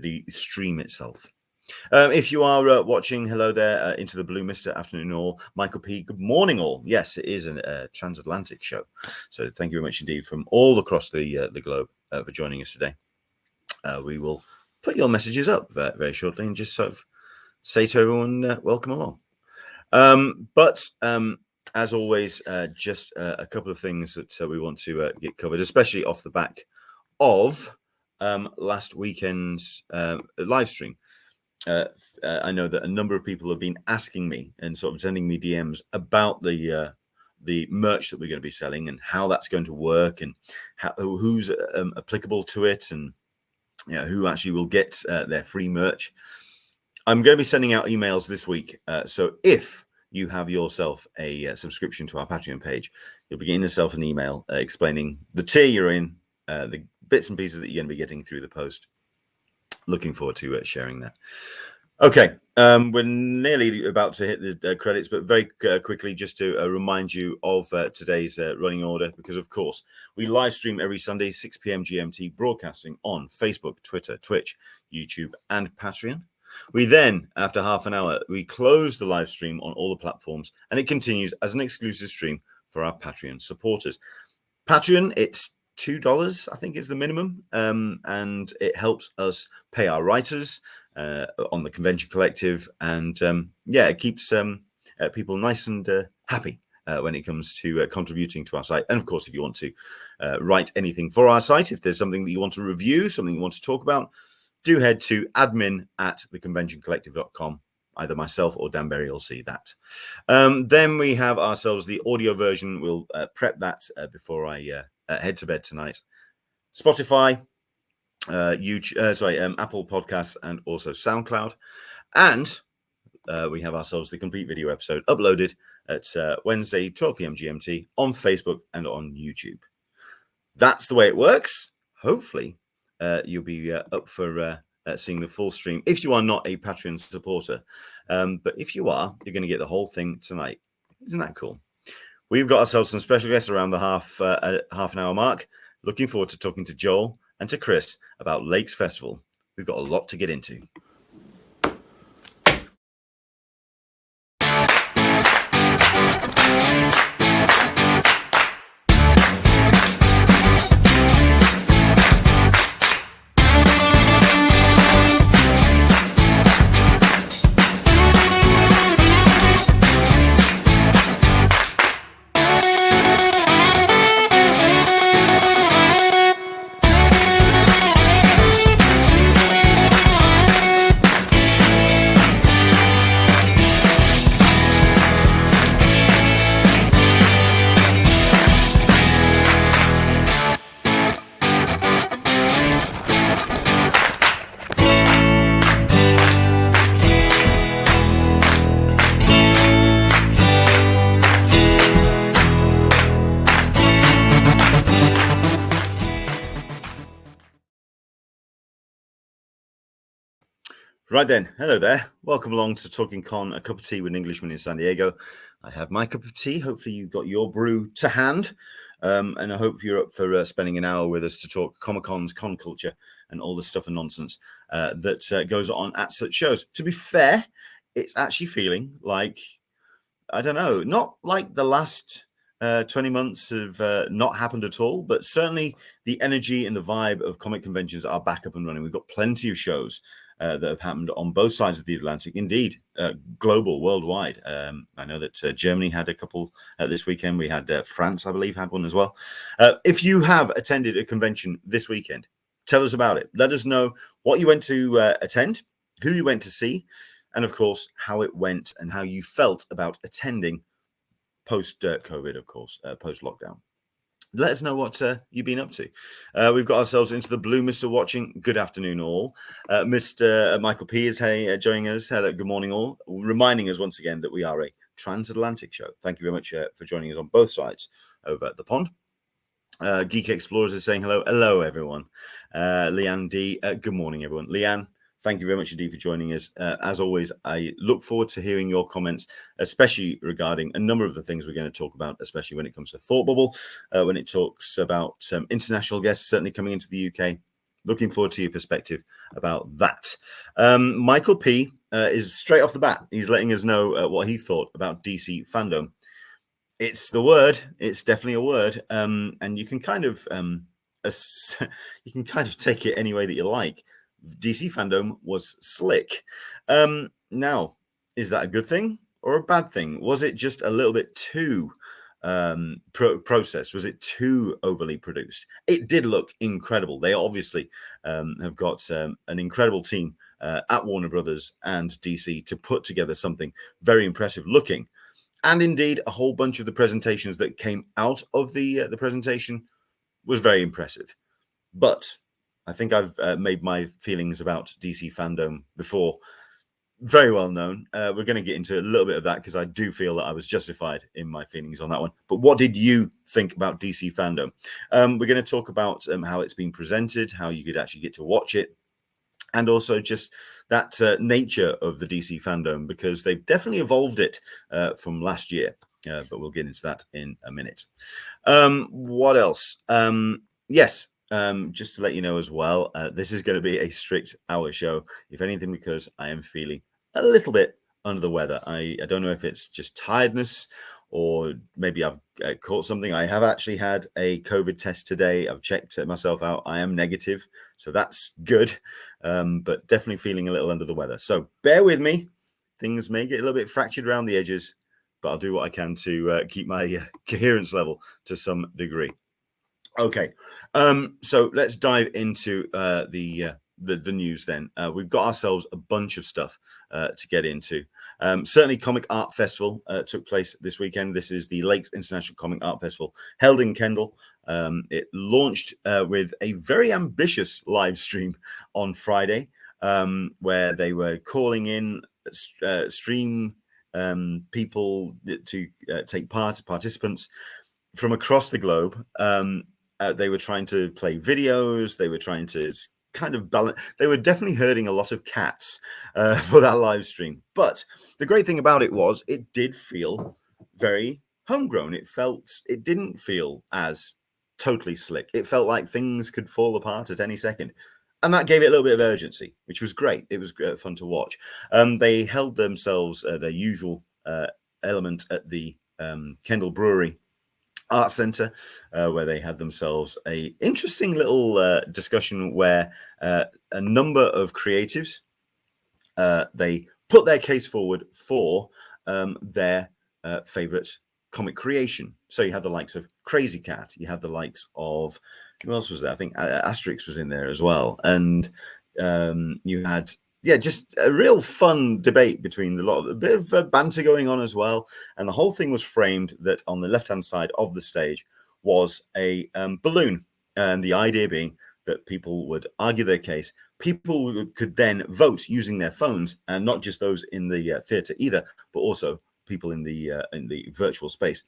the stream itself. If you are watching, hello there, Into the Blue, Mr. Afternoon all. Michael P, good morning all. Yes, it is a transatlantic show. So thank you very much indeed from all across the globe for joining us today. We will put your messages up very shortly and just sort of say to everyone, welcome along. But as always, just a couple of things that we want to get covered, especially off the back of last weekend's live stream. I know that a number of people have been asking me and sort of sending me DMs about the merch that we're going to be selling and how that's going to work and who's applicable to it and who actually will get their free merch. I'm going to be sending out emails this week. So if you have yourself a subscription to our Patreon page, you'll be getting yourself an email explaining the tier you're in, the bits and pieces that you're going to be getting through the post. Looking forward to sharing that. Okay, we're nearly about to hit the credits, but very quickly, just to remind you of today's running order, because of course we live stream every Sunday 6 p.m. GMT, broadcasting on Facebook, Twitter, Twitch, YouTube, and Patreon. We then, after half an hour, we close the live stream on all the platforms, and it continues as an exclusive stream for our Patreon supporters. Patreon, it's $2, I think, is the minimum, and it helps us pay our writers on the Convention Collective, and it keeps people nice and happy when it comes to contributing to our site. And of course, if you want to write anything for our site, if there's something that you want to review, something you want to talk about, do head to admin@theconventioncollective.com. Either myself or Dan Berry will see that. Then we have ourselves the audio version. We'll prep that before I head to bed tonight. Spotify, YouTube, Apple Podcasts, and also SoundCloud. And we have ourselves the complete video episode uploaded at Wednesday, 12 p.m. GMT on Facebook and on YouTube. That's the way it works. Hopefully, you'll be up for seeing the full stream if you are not a Patreon supporter. But if you are, you're going to get the whole thing tonight. Isn't that cool? We've got ourselves some special guests around the half an hour mark. Looking forward to talking to Joel and to Chris about Lakes Festival. We've got a lot to get into. Right then, hello there. Welcome along to Talkin Con, a cup of tea with an Englishman in San Diego. I have my cup of tea. Hopefully you've got your brew to hand. And I hope you're up for spending an hour with us to talk Comic Cons, con culture, and all the stuff and nonsense that goes on at such shows. To be fair, it's actually feeling like, I don't know, not like the last 20 months have not happened at all, but certainly the energy and the vibe of comic conventions are back up and running. We've got plenty of shows that have happened on both sides of the Atlantic, indeed, global, worldwide. I know that Germany had a couple this weekend. We had France, I believe, had one as well. If you have attended a convention this weekend, tell us about it. Let us know what you went to attend, who you went to see, and of course, how it went and how you felt about attending post-COVID, of course, post-lockdown. Let us know what you've been up to. We've got ourselves Into the Blue, Mr. Watching. Good afternoon, all. Mr. Michael P is joining us. Hello, good morning, all. Reminding us once again that we are a transatlantic show. Thank you very much for joining us on both sides over at the pond. Geek Explorers is saying hello. Hello, everyone. Leanne D, good morning, everyone. Leanne, thank you very much indeed for joining us. As always, I look forward to hearing your comments, especially regarding a number of the things we're going to talk about, especially when it comes to Thought Bubble, when it talks about international guests certainly coming into the UK, looking forward to your perspective about that. Michael P is straight off the bat. He's letting us know what he thought about DC fandom. It's the word. It's definitely a word, and you can kind of take it any way that you like. DC fandom was slick. Now, is that a good thing or a bad thing? Was it just a little bit too processed? Was it too overly produced? It did look incredible. They obviously have got an incredible team at Warner Brothers and DC to put together something very impressive looking. And indeed, a whole bunch of the presentations that came out of the presentation was very impressive. But I think I've made my feelings about DC fandom before very well known. We're going to get into a little bit of that because I do feel that I was justified in my feelings on that one. But what did you think about DC fandom? We're going to talk about how it's been presented, how you could actually get to watch it, and also just that nature of the DC fandom, because they've definitely evolved it from last year. But we'll get into that in a minute. What else? Yes. Just to let you know as well, this is going to be a strict hour show, if anything, because I am feeling a little bit under the weather. I don't know if it's just tiredness or maybe I've caught something. I have actually had a COVID test today. I've checked myself out. I am negative, so that's good, but definitely feeling a little under the weather. So bear with me. Things may get a little bit fractured around the edges, but I'll do what I can to keep my coherence level to some degree. Okay, so let's dive into the news then. We've got ourselves a bunch of stuff to get into. Certainly, Comic Art Festival took place this weekend. This is the Lakes International Comic Art Festival held in Kendal. It launched with a very ambitious live stream on Friday, where they were calling in stream people to take part, participants from across the globe. They were trying to play videos. They were trying to kind of balance. They were definitely herding a lot of cats for that live stream. But the great thing about it was it did feel very homegrown. It didn't feel as totally slick. It felt like things could fall apart at any second. And that gave it a little bit of urgency, which was great. It was fun to watch. They held themselves their usual element at the Kendal Brewery Art Centre, where they had themselves a interesting little discussion where a number of creatives they put their case forward for their favorite comic creation. So you had the likes of Crazy Cat, you had the likes of, who else was there? I think Asterix was in there as well, and you had just a real fun debate between a bit of banter going on as well. And the whole thing was framed that on the left-hand side of the stage was a balloon. And the idea being that people would argue their case. People could then vote using their phones, and not just those in the theatre either, but also people in the virtual space.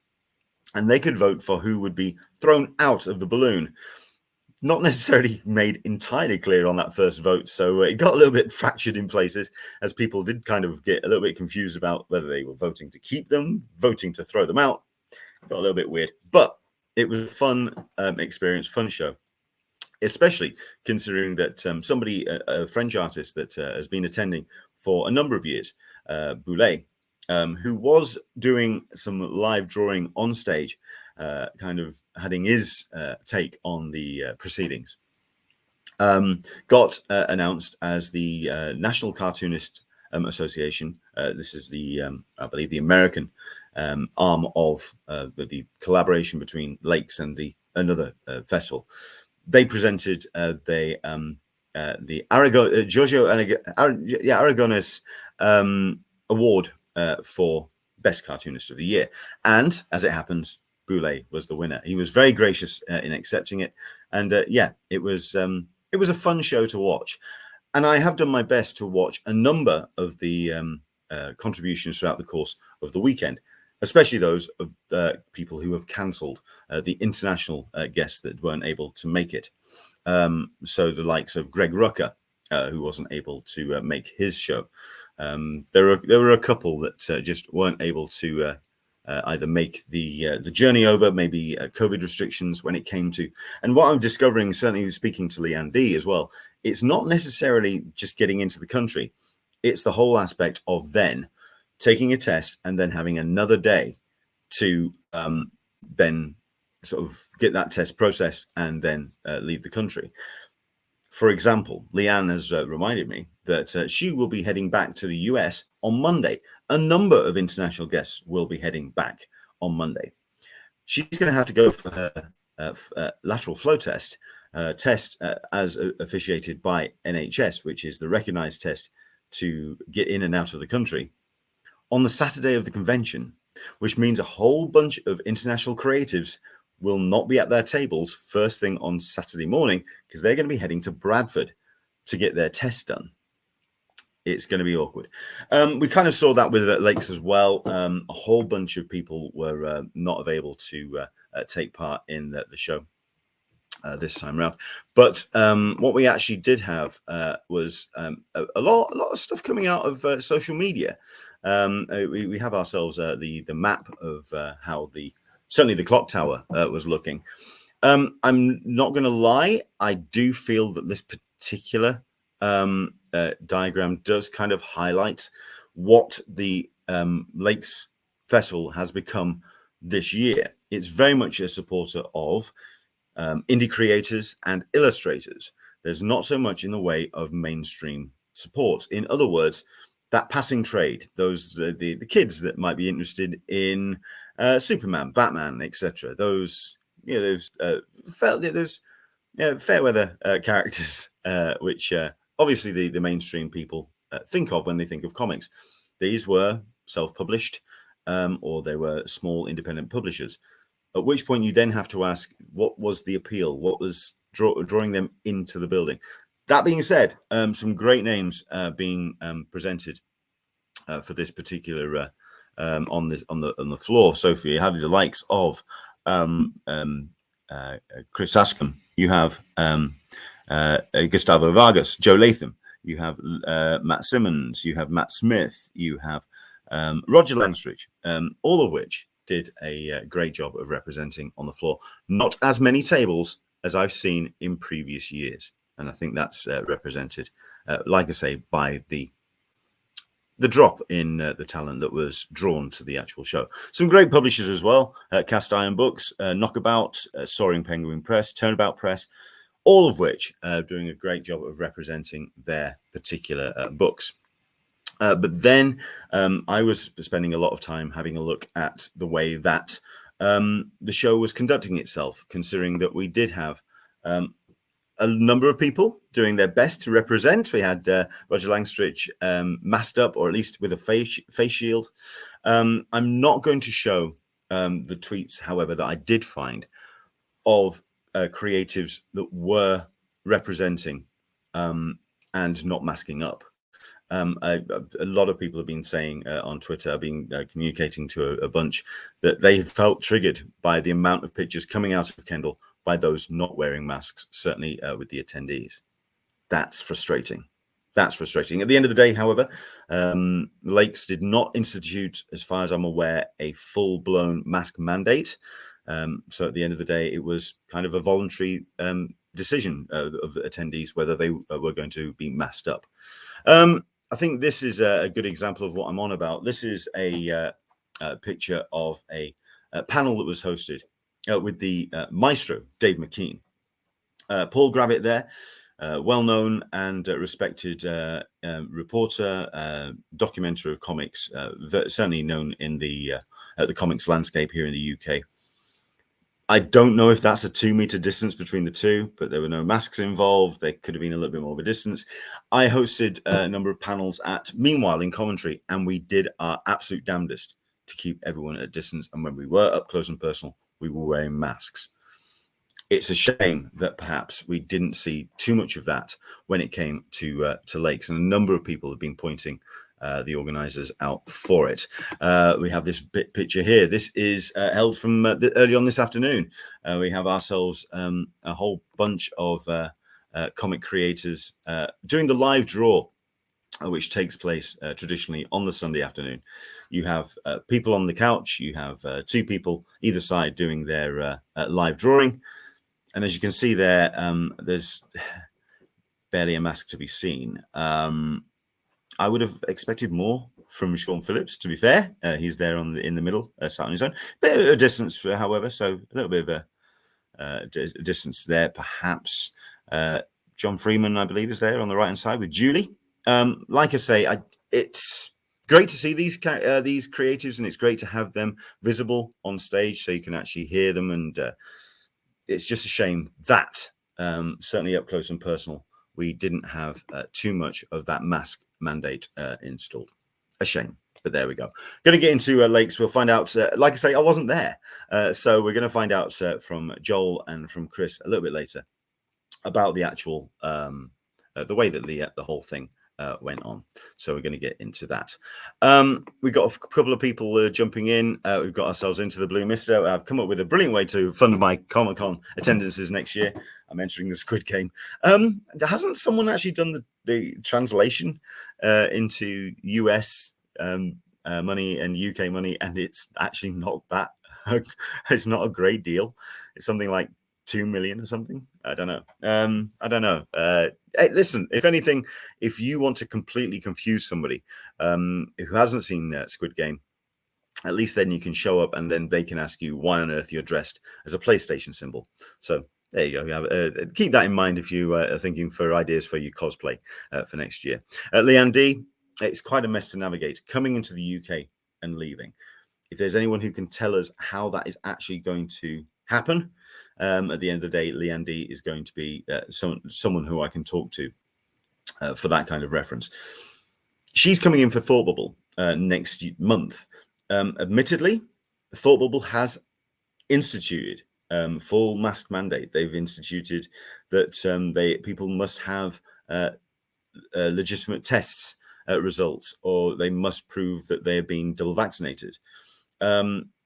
And they could vote for who would be thrown out of the balloon. Not necessarily made entirely clear on that first vote, so it got a little bit fractured in places, as people did kind of get a little bit confused about whether they were voting to keep them, voting to throw them out. Got a little bit weird, but it was a fun experience, fun show, especially considering that somebody, a French artist that has been attending for a number of years, Boulet, who was doing some live drawing on stage, kind of having his take on the proceedings, got announced as the National Cartoonist Association. This is the, I believe, the American arm of the collaboration between Lakes and another festival. They presented the Giorgio Aragonés award for Best Cartoonist of the Year, and as it happens, Boulet was the winner. He was very gracious in accepting it, and it was a fun show to watch. And I have done my best to watch a number of the contributions throughout the course of the weekend, especially those of people who have cancelled, the international guests that weren't able to make it. So the likes of Greg Rucka, who wasn't able to make his show. There were a couple that just weren't able to either make the journey over, maybe COVID restrictions when it came to. And what I'm discovering, certainly speaking to Leanne D as well, it's not necessarily just getting into the country. It's the whole aspect of then taking a test and then having another day to then sort of get that test processed and then leave the country. For example, Leanne has reminded me that she will be heading back to the US on Monday. A number of international guests will be heading back on Monday. She's going to have to go for her lateral flow test, as officiated by NHS, which is the recognized test to get in and out of the country, on the Saturday of the convention, which means a whole bunch of international creatives will not be at their tables first thing on Saturday morning because they're going to be heading to Bradford to get their test done. It's going to be awkward. We kind of saw that with Lakes as well. A whole bunch of people were not available to take part in the show this time around. But what we actually did have was a lot of stuff coming out of social media. We have ourselves the map of how certainly the clock tower was looking. I'm not going to lie. I do feel that this particular diagram does kind of highlight what the Lakes Festival has become this year. It's very much a supporter of indie creators and illustrators. There's not so much in the way of mainstream support. In other words, that passing trade, those the kids that might be interested in Superman, Batman, etc. Those those fair weather characters, which obviously the mainstream people think of when they think of comics. These were self-published, or they were small independent publishers. At which point you then have to ask, what was the appeal? What was drawing them into the building? That being said, some great names being presented for this particular on the floor. Sophie, you have the likes of Chris Askham. You have Gustavo Vargas, Joe Latham. You have Matt Simmons. You have Matt Smith. You have Roger Langstridge. All of which did a great job of representing on the floor. Not as many tables as I've seen in previous years. And I think that's represented, like I say, by the drop in the talent that was drawn to the actual show. Some great publishers as well. Cast Iron Books, Knockabout, Soaring Penguin Press, Turnabout Press, all of which doing a great job of representing their particular books. But then I was spending a lot of time having a look at the way that the show was conducting itself, considering that we did have a number of people doing their best to represent. We had Roger Langstridge masked up, or at least with a face shield. I'm not going to show the tweets, however, that I did find of creatives that were representing and not masking up. A lot of people have been saying on Twitter, I've been communicating to a bunch, that they felt triggered by the amount of pictures coming out of Kendal by those not wearing masks, certainly with the attendees. That's frustrating. That's frustrating. At the end of the day, however, Lakes did not institute, as far as I'm aware, a full-blown mask mandate. So at the end of the day, it was kind of a voluntary decision of attendees whether they were going to be masked up. I think this is a good example of what I'm on about. This is a picture of a panel that was hosted with the maestro, Dave McKean. Paul Gravitt there, well-known and respected reporter, documenter of comics, certainly known in the comics landscape here in the UK. I don't know if that's a 2-meter distance between the two, but there were no masks involved. There could have been a little bit more of a distance. I hosted a number of panels at Meanwhile in Coventry, and we did our absolute damnedest to keep everyone at a distance. And when we were up close and personal, we were wearing masks. It's a shame that perhaps we didn't see too much of that when it came to Lakes, and a number of people have been pointing the organizers out for it. We have this picture here. This is held from early on this afternoon. We have ourselves a whole bunch of comic creators doing the live draw which takes place traditionally on the Sunday afternoon. You have people on the couch. You have 2 people either side doing their live drawing. And as you can see there, there's barely a mask to be seen. I would have expected more from Sean Phillips, to be fair. He's there in the middle, sat on his own. Bit of a distance, however, so a little bit of a distance there, perhaps. John Freeman, I believe, is there on the right-hand side with Julie. Like I say, it's great to see these creatives, and it's great to have them visible on stage so you can actually hear them. And it's just a shame that, certainly up close and personal, we didn't have too much of that mask mandate installed. A shame, but there we go. Going to get into Lakes. We'll find out. Like I say, I wasn't there, so we're going to find out from Joel and from Chris a little bit later about the actual the way that the whole thing went on. So we're going to get into that. We've got a couple of people jumping in. We've got ourselves into the Blue Mister. I've come up with a brilliant way to fund my Comic Con attendances next year. I'm entering the Squid Game. Hasn't someone actually done the translation into US money and UK money? And it's actually not that. It's not a great deal. It's something like 2 million or something. I don't know. I don't know. Hey, listen, if anything, if you want to completely confuse somebody who hasn't seen Squid Game, at least then you can show up and then they can ask you why on earth you're dressed as a PlayStation symbol. So there you go. Keep that in mind if you are thinking for ideas for your cosplay for next year. Leanne D, it's quite a mess to navigate coming into the UK and leaving. If there's anyone who can tell us how that is actually going to happen, at the end of the day, Leanne D is going to be someone who I can talk to for that kind of reference. She's coming in for Thought Bubble next month. Admittedly, Thought Bubble has instituted full mask mandate. They've instituted that people must have legitimate tests results, or they must prove that they have been double vaccinated.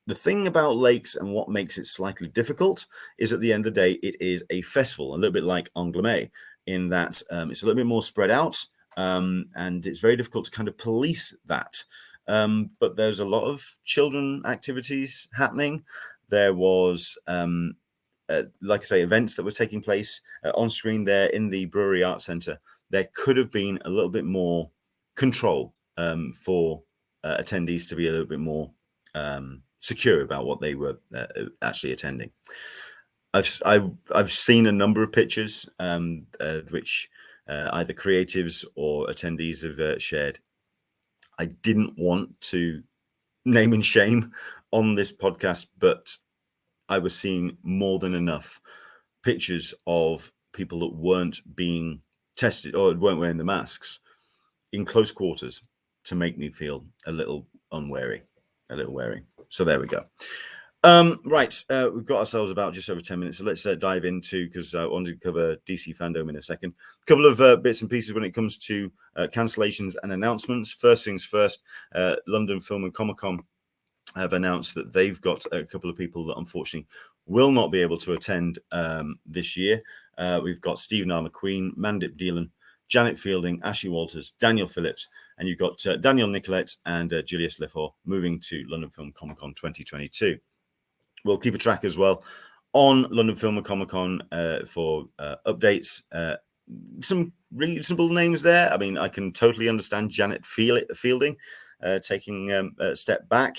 The thing about Lakes and what makes it slightly difficult is at the end of the day, it is a festival, a little bit like Angoulême, in that it's a little bit more spread out, and it's very difficult to kind of police that. But there's a lot of children activities happening. There was, like I say, events that were taking place on screen there in the Brewery Arts Centre. There could have been a little bit more control for attendees to be a little bit more secure about what they were actually attending. I've seen a number of pictures which either creatives or attendees have shared. I didn't want to name and shame on this podcast, but I was seeing more than enough pictures of people that weren't being tested or weren't wearing the masks in close quarters to make me feel a little unwary, a little wary. So there we go. Right, we've got ourselves about just over 10 minutes, so let's dive into, because I wanted to cover DC fandom in a second. A couple of bits and pieces when it comes to cancellations and announcements. First things first, London Film and Comic Con have announced that they've got a couple of people that unfortunately will not be able to attend this year. We've got Stephen R. McQueen, Mandip Dillon, Janet Fielding, Ashley Walters, Daniel Phillips, and you've got Daniel Nicolette and Julius Lefort moving to London Film Comic Con 2022. We'll keep a track as well on London Film and Comic Con for updates. Some reasonable names there. I mean, I can totally understand Janet Fielding taking a step back.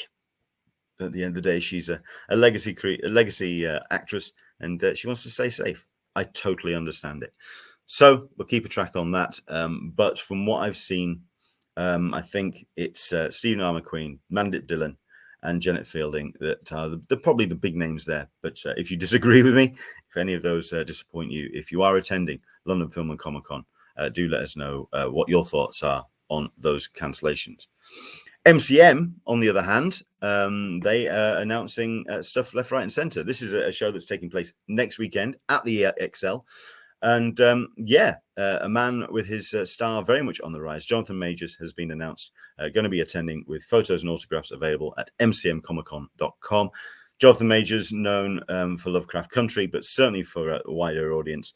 At the end of the day, she's a legacy actress, and she wants to stay safe. I totally understand it. So we'll keep a track on that. But from what I've seen, I think it's Stephen R. McQueen, Mandip Dillon, and Janet Fielding that are probably the big names there. But if you disagree with me, if any of those disappoint you, if you are attending London Film and Comic Con, do let us know what your thoughts are on those cancellations. MCM, on the other hand, they are announcing stuff left, right, and centre. This is a show that's taking place next weekend at the ExCeL. And a man with his star very much on the rise, Jonathan Majors, has been announced going to be attending with photos and autographs available at mcmcomiccon.com. Jonathan Majors, known for Lovecraft Country, but certainly for a wider audience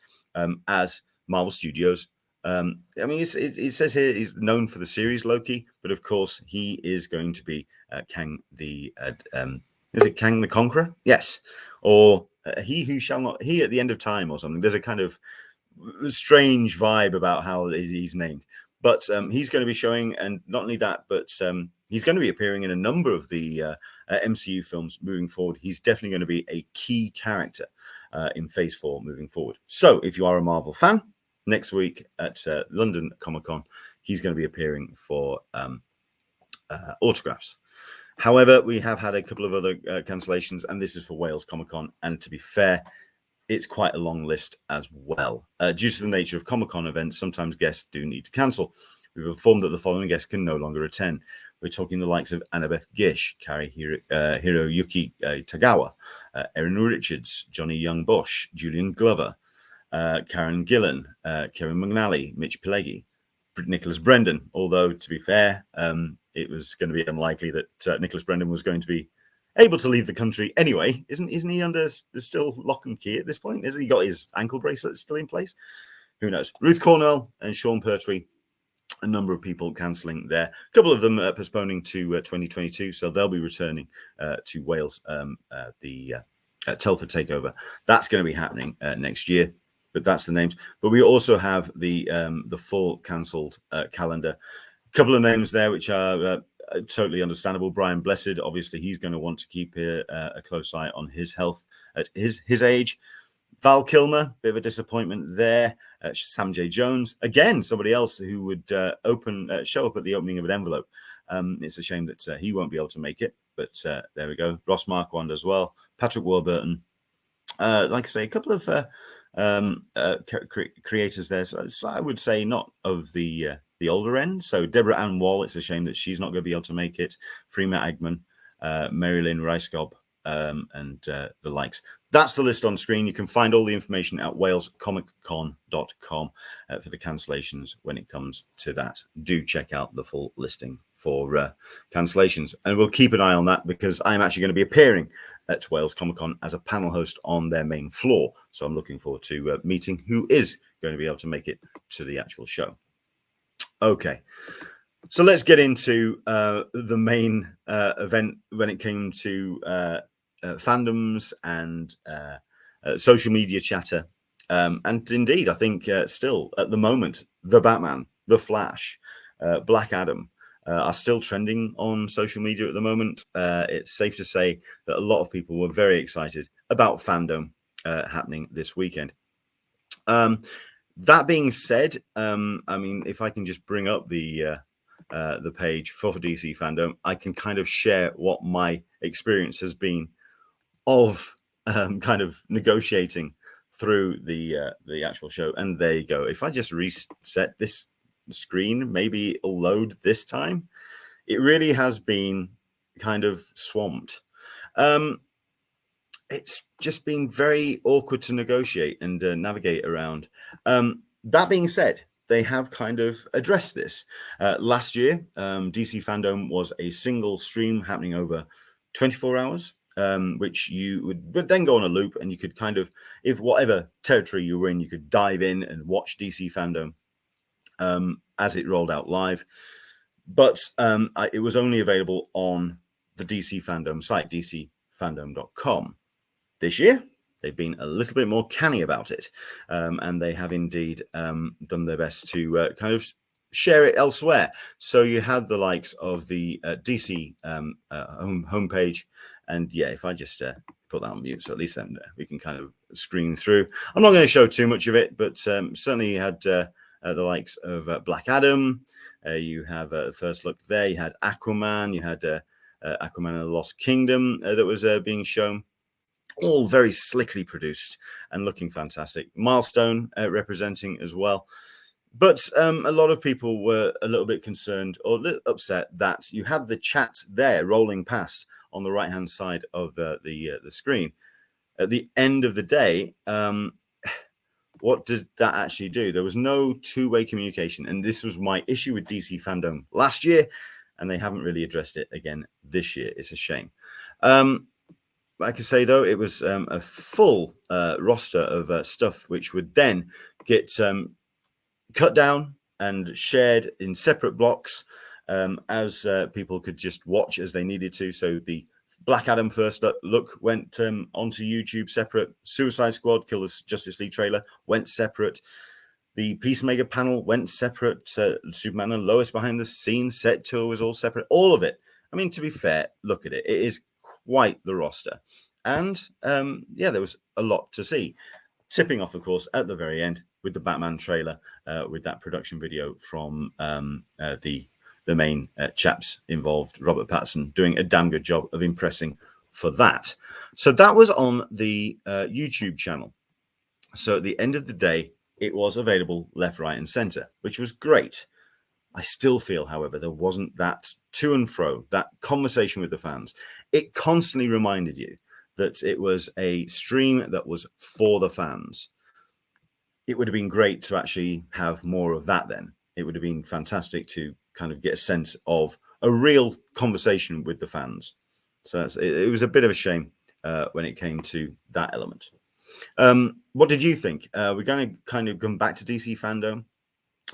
as Marvel Studios' I mean, it says here he's known for the series Loki, but of course he is going to be Kang the is it Kang the Conqueror? Yes, or he who shall not, he at the end of time or something. There's a kind of strange vibe about how he's named, but he's going to be showing, and not only that, but he's going to be appearing in a number of the MCU films moving forward. He's definitely going to be a key character in Phase 4 moving forward. So if you are a Marvel fan, next week at London Comic Con, he's going to be appearing for autographs. However, we have had a couple of other cancellations, and this is for Wales Comic Con. And to be fair, it's quite a long list as well. Due to the nature of Comic Con events, sometimes guests do need to cancel. We've informed that the following guests can no longer attend. We're talking the likes of Annabeth Gish, Kari Hiroyuki Tagawa, Erin Richards, Johnny Young Bush, Julian Glover, Karen Gillan, Kevin McNally, Mitch Pileggi, Nicholas Brendan. Although, to be fair, it was going to be unlikely that Nicholas Brendan was going to be able to leave the country anyway. Isn't he under still lock and key at this point? Isn't he got his ankle bracelet still in place? Who knows? Ruth Cornell and Sean Pertwee. A number of people cancelling there. A couple of them postponing to 2022, so they'll be returning to Wales. The Telford Takeover, that's going to be happening next year. But that's the names. But we also have the full cancelled calendar. A couple of names there which are totally understandable. Brian Blessed, obviously, he's going to want to keep a close eye on his health at his age. Val Kilmer, bit of a disappointment there. Sam J. Jones, again, somebody else who would show up at the opening of an envelope. It's a shame that he won't be able to make it, but there we go. Ross Marquand as well. Patrick Warburton. Like I say, a couple of creators there. So I would say not of the older end. So Deborah Ann Wall, it's a shame that she's not going to be able to make it. Freema Agman, Marilyn Reiskob, and the likes. That's the list on screen. You can find all the information at walescomiccon.com for the cancellations when it comes to that. Do check out the full listing for cancellations. And we'll keep an eye on that because I'm actually going to be appearing at Wales Comic Con as a panel host on their main floor. So I'm looking forward to meeting who is going to be able to make it to the actual show. Okay. So let's get into the main event when it came to fandoms and social media chatter. And indeed, I think still at the moment, The Batman, The Flash, Black Adam are still trending on social media at the moment. It's safe to say that a lot of people were very excited about fandom happening this weekend. That being said, I mean, if I can just bring up the page for DC fandom, I can kind of share what my experience has been of kind of negotiating through the actual show. And there you go. If I just reset this screen, maybe it'll load this time. It really has been kind of swamped. It's just been very awkward to negotiate and navigate around. That being said, they have kind of addressed this. Last year, DC Fandom was a single stream happening over 24 hours, which you would then go on a loop and you could kind of, if whatever territory you were in, you could dive in and watch DC Fandom as it rolled out live. But it was only available on the DC Fandom site, dcfandom.com. This year, they've been a little bit more canny about it, and they have indeed done their best to kind of share it elsewhere. So you have the likes of the DC homepage, and yeah, if I just put that on mute, so at least then we can kind of screen through. I'm not going to show too much of it, but certainly you had the likes of Black Adam. You have the first look there. You had Aquaman. You had Aquaman and the Lost Kingdom that was being shown. All very slickly produced and looking fantastic. Milestone representing as well. But a lot of people were a little bit concerned or a little upset that you have the chat there rolling past on the right-hand side of the screen. At the end of the day, what does that actually do? There was no two-way communication. And this was my issue with DC Fandom last year, and they haven't really addressed it again this year. It's a shame. Like I say, though, it was a full roster of stuff which would then get cut down and shared in separate blocks as people could just watch as they needed to. So the Black Adam first look went onto YouTube separate. Suicide Squad, Kill the Justice League trailer went separate. The Peacemaker panel went separate. Superman and Lois behind the scenes set tour was all separate. All of it. I mean, to be fair, look at it. It is quite the roster. And yeah, there was a lot to see. Tipping off, of course, at the very end with the Batman trailer, with that production video from the main chaps involved, Robert Pattinson, doing a damn good job of impressing for that. So that was on the YouTube channel. So at the end of the day, it was available left, right, and center, which was great. I still feel, however, there wasn't that to and fro, that conversation with the fans. It constantly reminded you that it was a stream that was for the fans. It would have been great to actually have more of that then. It would have been fantastic to kind of get a sense of a real conversation with the fans. So it was a bit of a shame when it came to that element. What did you think? We're going to kind of come back to DC fandom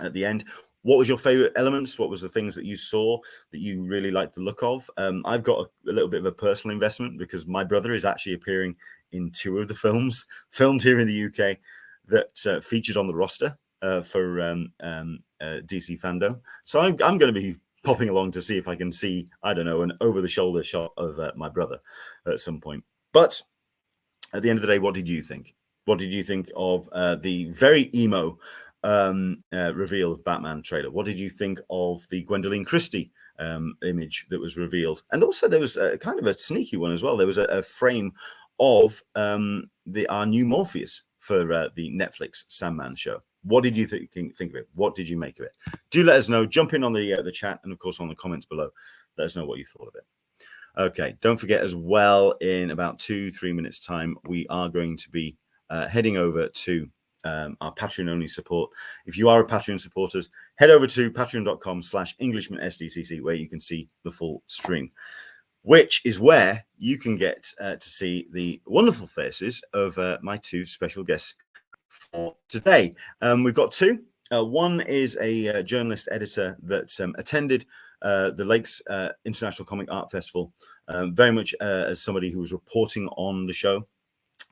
at the end. What was your favorite elements? What was the things that you saw that you really liked the look of? I've got a little bit of a personal investment because my brother is actually appearing in 2 of the films filmed here in the UK that featured on the roster for DC fandom. So I'm going to be popping along to see if I can see, I don't know, an over-the-shoulder shot of my brother at some point. But at the end of the day, what did you think? What did you think of the very emo reveal of Batman trailer? What did you think of the Gwendoline Christie image that was revealed? And also there was a kind of a sneaky one as well. There was a frame of our new Morpheus for the Netflix Sandman show. What did you think of it? What did you make of it? Do let us know. Jump in on the chat and, of course, on the comments below. Let us know what you thought of it. Okay, don't forget as well, in about 2-3 minutes' time, we are going to be heading over to our Patreon-only support. If you are a Patreon supporter, head over to patreon.com/EnglishmanSDCC, where you can see the full stream, which is where you can get to see the wonderful faces of my 2 special guests for today. We've got 2. One is a journalist editor that attended the Lakes International Comic Art Festival, very much as somebody who was reporting on the show.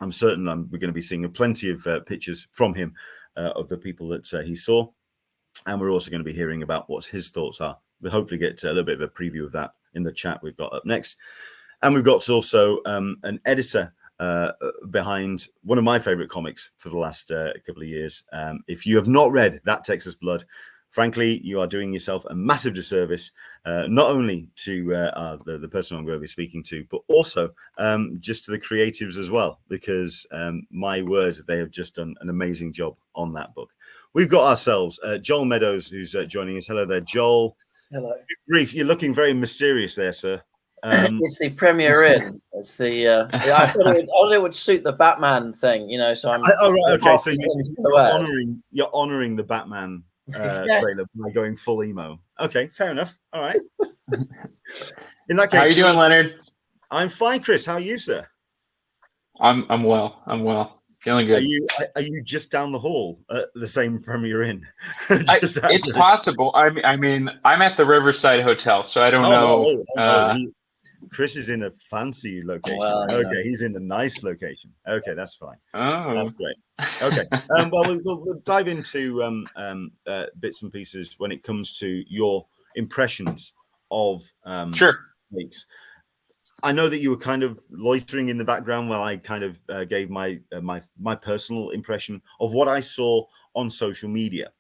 I'm certain we're going to be seeing plenty of pictures from him of the people that he saw. And we're also going to be hearing about what his thoughts are. We'll hopefully get a little bit of a preview of that in the chat we've got up next. And we've got also an editor behind one of my favorite comics for the last couple of years. If you have not read That Texas Blood, frankly, you are doing yourself a massive disservice, not only to the person I'm going to be speaking to, but also just to the creatives as well, because my word, they have just done an amazing job on that book. We've got ourselves Joel Meadows, who's joining us. Hello there, Joel. Hello. Brief, you're looking very mysterious there, sir. It's the premiere in. It's the. I thought it would suit the Batman thing, you know. So I'm. Oh, right, okay, so you're honoring the Batman trailer by going full emo. Okay, fair enough. All right. In that case, how are you doing, Leonard? I'm fine, Chris. How are you, sir? I'm well. I'm well. Feeling good. Are you just down the hall at the same premiere in? It's possible. I mean, I'm at the Riverside Hotel, so I don't know. Chris is in a fancy location. Well, okay, he's in a nice location. Okay, that's fine. Oh, that's great. Okay, well, we'll dive into bits and pieces when it comes to your impressions of sure. Weeks. I know that you were kind of loitering in the background while I kind of gave my personal impression of what I saw on social media,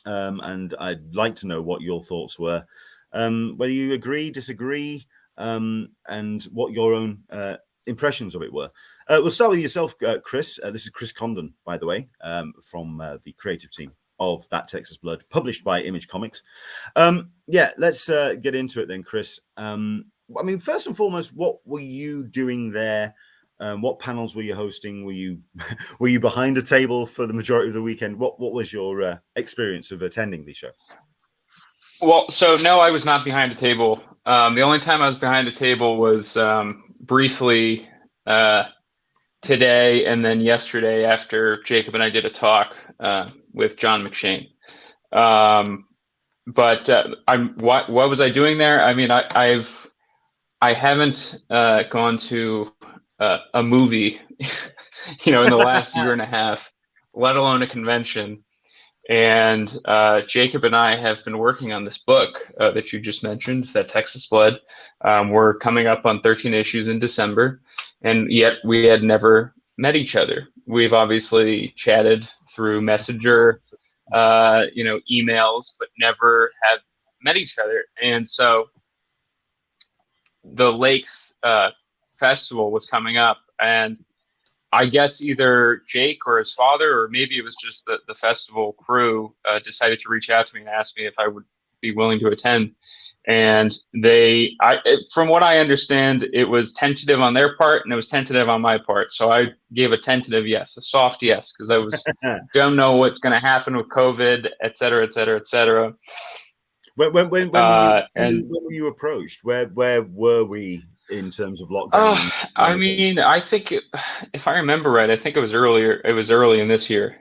and I'd like to know what your thoughts were, whether you agree, disagree, and what your own impressions of it were. We'll start with yourself, Chris. This is Chris Condon, by the way, from the creative team of That Texas Blood, published by Image Comics. Yeah, let's get into it then, Chris. I mean, first and foremost, what were you doing there? What panels were you hosting? Were you behind a table for the majority of the weekend? What was your experience of attending the show? Well, so no, I was not behind a table. The only time I was behind a table was briefly today and then yesterday after Jacob and I did a talk with John McShane. But what was I doing there? I mean, I haven't gone to a movie, in the last year and a half, let alone a convention. And Jacob and I have been working on this book that you just mentioned, that Texas Blood. We're coming up on 13 issues in December, and yet we had never met each other. We've obviously chatted through Messenger, emails, but never have met each other. And so the Lakes Festival was coming up, and I guess either Jake or his father, or maybe it was just the festival crew, decided to reach out to me and ask me if I would be willing to attend. And from what I understand, it was tentative on their part and it was tentative on my part. So I gave a tentative yes, a soft yes, because I don't know what's going to happen with COVID, et cetera, et cetera, et cetera. When were you approached? Where were we in terms of lockdown? I mean, I think if I remember right, I think it was earlier. It was early in this year.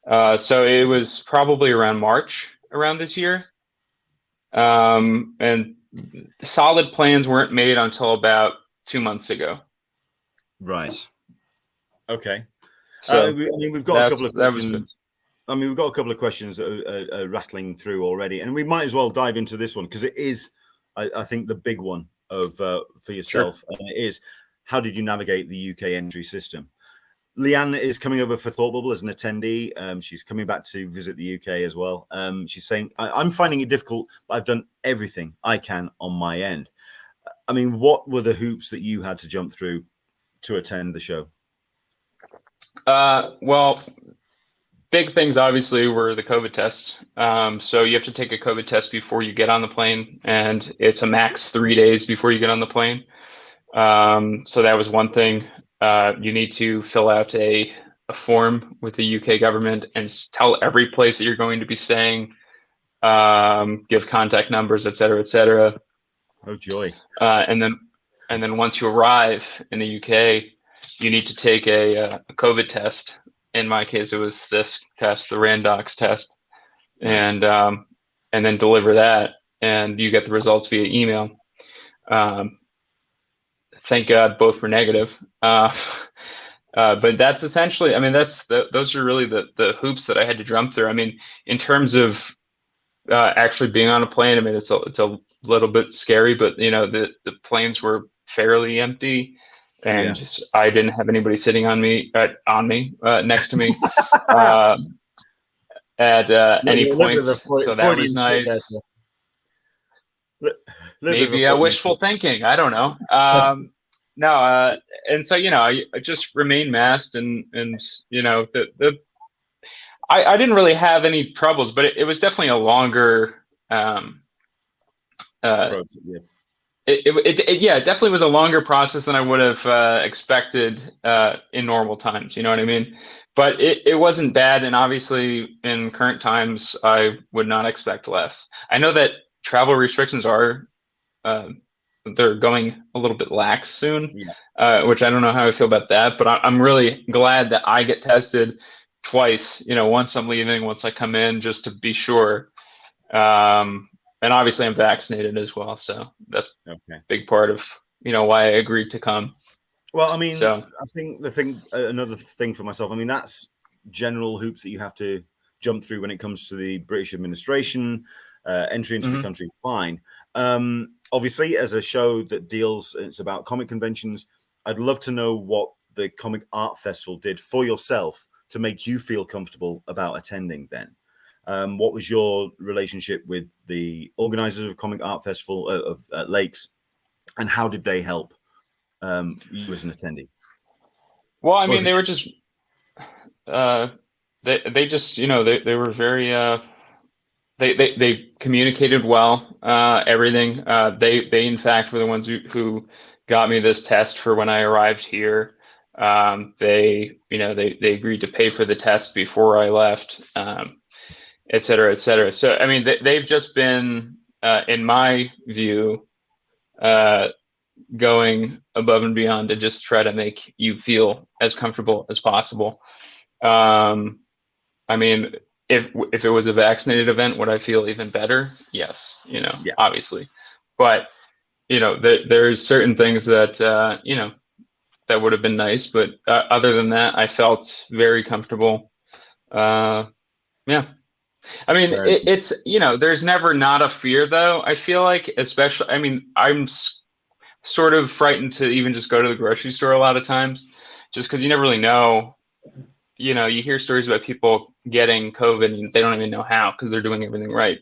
So it was probably around March around this year. And solid plans weren't made until about 2 months ago. Right. Okay. So we've got a couple of questions. We've got a couple of questions that are rattling through already, and we might as well dive into this one because it is, I think, the big one for yourself. Sure. And it is, how did you navigate the UK entry system? Leanne is coming over for Thought Bubble as an attendee. She's coming back to visit the UK as well. She's saying, I'm finding it difficult, but I've done everything I can on my end. I mean, what were the hoops that you had to jump through to attend the show? Well, big things obviously were the COVID tests. So you have to take a COVID test before you get on the plane, and it's a max 3 days before you get on the plane. So that was one thing. You need to fill out a form with the UK government and tell every place that you're going to be staying, give contact numbers, et cetera, et cetera. Oh, joy. And then once you arrive in the UK, you need to take a COVID test. In my case, it was this test, the Randox test, and then deliver that, and you get the results via email. Thank God both were negative. But that's essentially, I mean, those are really the hoops that I had to jump through. I mean, in terms of actually being on a plane, I mean, it's a little bit scary, but the planes were fairly empty, and I didn't have anybody sitting on me next to me at any point. So that was nice. Maybe wishful thinking. I don't know. No, and so I just remained masked, and I didn't really have any troubles, but it was definitely a longer process, it definitely was a longer process than I would have expected in normal times. You know what I mean? But it wasn't bad, and obviously in current times I would not expect less. I know that travel restrictions are they're going a little bit lax soon, which I don't know how I feel about that, but I'm really glad that I get tested twice, once I'm leaving, once I come in, just to be sure. And obviously I'm vaccinated as well, so that's a big part of why I agreed to come. Well, I mean, I think another thing for myself, I mean, that's general hoops that you have to jump through when it comes to the British administration, entry into the country, fine. Obviously, as a show that it's about comic conventions, I'd love to know what the Comic Art Festival did for yourself to make you feel comfortable about attending then. What was your relationship with the organizers of Comic Art Festival of Lakes, and how did they help you as an attendee? Well, I mean, they were just they just they were very they communicated well, everything. They in fact were the ones who got me this test for when I arrived here. They agreed to pay for the test before I left, et cetera, et cetera. So I mean, they've just been, in my view, going above and beyond to just try to make you feel as comfortable as possible. I mean, if it was a vaccinated event, would I feel even better? Yes, Yeah. obviously. But there's certain things that that would have been nice. But other than that, I felt very comfortable. Yeah. I mean, it's there's never not a fear though. I feel like, especially, I mean, I'm sort of frightened to even just go to the grocery store a lot of times, just because you never really know. You hear stories about people getting COVID and they don't even know how because they're doing everything right.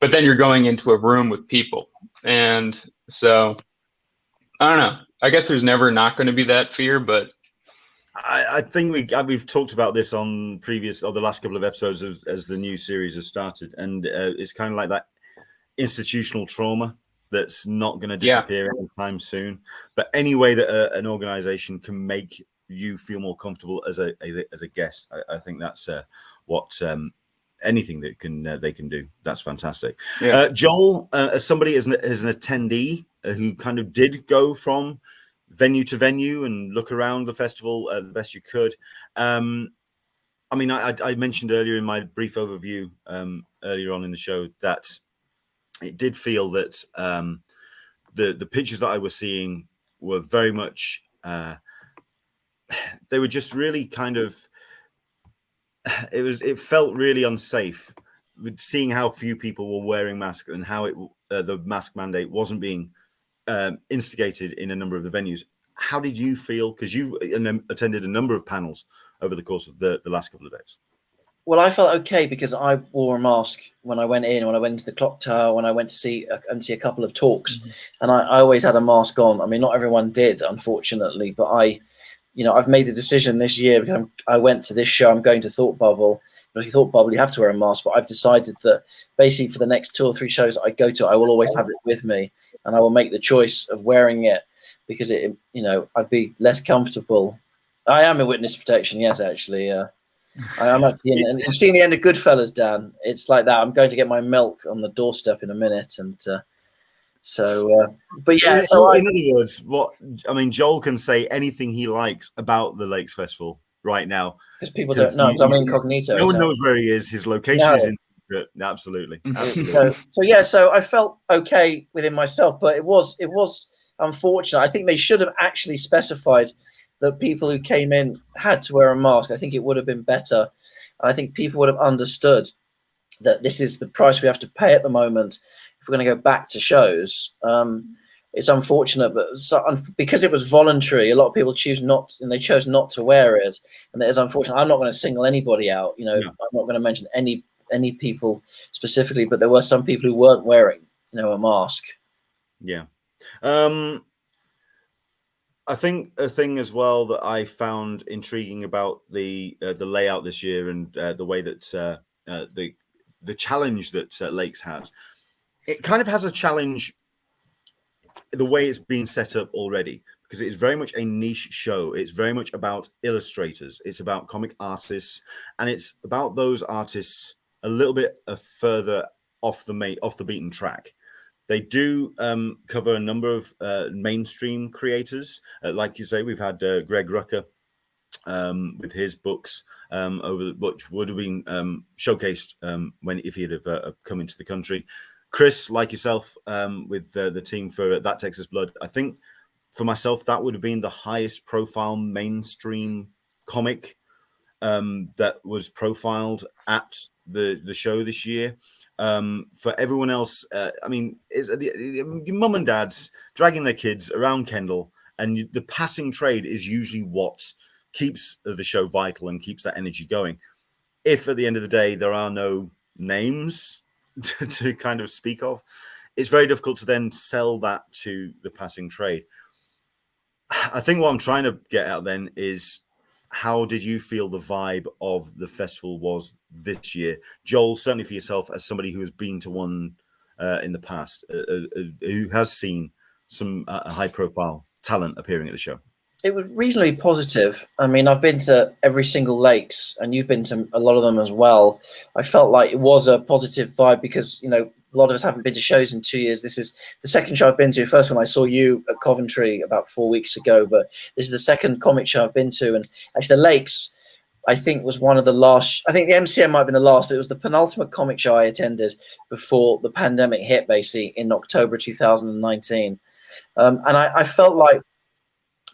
But then you're going into a room with people, and so I don't know. I guess there's never not going to be that fear, but I think we've talked about this on the last couple of episodes as the new series has started, and it's kind of like that institutional trauma that's not going to disappear anytime soon. But any way that an organization can make you feel more comfortable as a guest, I think that's what anything that they can do. That's fantastic. Yeah. Joel, as somebody as an attendee who kind of did go from venue to venue and look around the festival the best you could. I mean, I mentioned earlier in my brief overview earlier on in the show that it did feel that the pictures that I was seeing were very much they were just really kind of it felt really unsafe with seeing how few people were wearing masks and how the mask mandate wasn't being instigated in a number of the venues. How did you feel? Because you've attended a number of panels over the course of the last couple of days. Well, I felt okay because I wore a mask when I went in, when I went into the clock tower, when I went to see a couple of talks, and I always had a mask on. I mean, not everyone did, unfortunately, but I've made the decision this year because I went to this show. I'm going to Thought Bubble. But if you Thought Bubble, you have to wear a mask. But I've decided that basically for the next 2 or 3 shows that I go to, I will always have it with me, and I will make the choice of wearing it because I'd be less comfortable. I am in witness protection, yes, actually. I'm actually in, and you've seen the end of Goodfellas, Dan. It's like that. I'm going to get my milk on the doorstep in a minute, and but yeah. So in other words, Joel can say anything he likes about the Lakes Festival right now because people don't know. I'm incognito. No one knows where he is. His location is in secret. Absolutely. So I felt okay within myself, but it was unfortunate. I think they should have actually specified that people who came in had to wear a mask. I think it would have been better. I think people would have understood that this is the price we have to pay at the moment if we're going to go back to shows. It's unfortunate, but because it was voluntary, a lot of people chose not to wear it, and that is unfortunate. I'm not going to single anybody out. I'm not going to mention any people specifically, but there were some people who weren't wearing, a mask. Yeah. I think a thing as well that I found intriguing about the layout this year and the way that the challenge that Lakes has, it kind of has a challenge the way it's been set up already, because it is very much a niche show. It's very much about illustrators. It's about comic artists, and it's about those artists a little bit further off the beaten track. They do cover a number of mainstream creators. Like you say, we've had Greg Rucka with his books which would have been showcased if he had come into the country. Chris, like yourself, with the team for That Texas Blood. I think for myself, that would have been the highest profile mainstream comic that was profiled at the show this year. For everyone else, your mum and dads dragging their kids around Kendal, and the passing trade is usually what keeps the show vital and keeps that energy going. If at the end of the day there are no names to kind of speak of, it's very difficult to then sell that to the passing trade. I think what I'm trying to get out then is, how did you feel the vibe of the festival was this year? Joel, certainly for yourself, as somebody who has been to one in the past, who has seen some high-profile talent appearing at the show. It was reasonably positive. I mean, I've been to every single Lakes, and you've been to a lot of them as well. I felt like it was a positive vibe because, a lot of us haven't been to shows in 2 years. This is the second show I've been to. First one I saw you at Coventry about 4 weeks ago, but this is the second comic show I've been to. And actually the Lakes, I think was one of the last. I think the MCM might have been the last, but it was the penultimate comic show I attended before the pandemic hit, basically in October 2019. And I felt like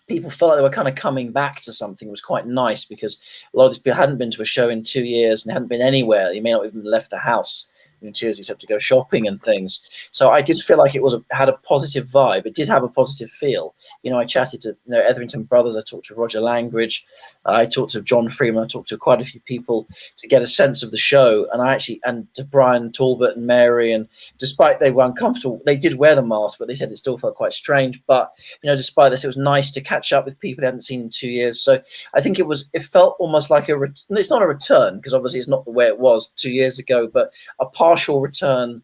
people felt like they were kind of coming back to something. It was quite nice because a lot of these people hadn't been to a show in 2 years and hadn't been anywhere. You may not even left the house in 2 years except to go shopping and things. So I did feel like it had a positive vibe. It did have a positive feel. You know, I chatted to Etherington Brothers. I talked to Roger Langridge. I talked to John Freeman. I talked to quite a few people to get a sense of the show. And to Brian Talbot and Mary. And despite they were uncomfortable, they did wear the mask, but they said it still felt quite strange. But despite this, it was nice to catch up with people they hadn't seen in 2 years. So I think it felt almost like it's not a return because obviously it's not the way it was 2 years ago, but a partial return.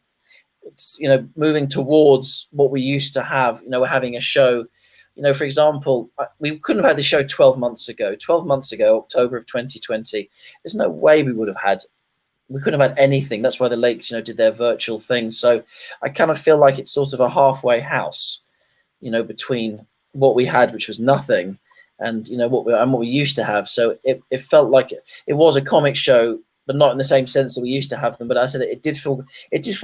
It's, moving towards what we used to have. We're having a show. For example, we couldn't have had the show 12 months ago. 12 months ago, October of 2020, there's no way we couldn't have had anything. That's why the Lakes, did their virtual thing. So I kind of feel like it's sort of a halfway house, between what we had, which was nothing, and what we used to have. So it felt like it was a comic show, but not in the same sense that we used to have them. But I said it did feel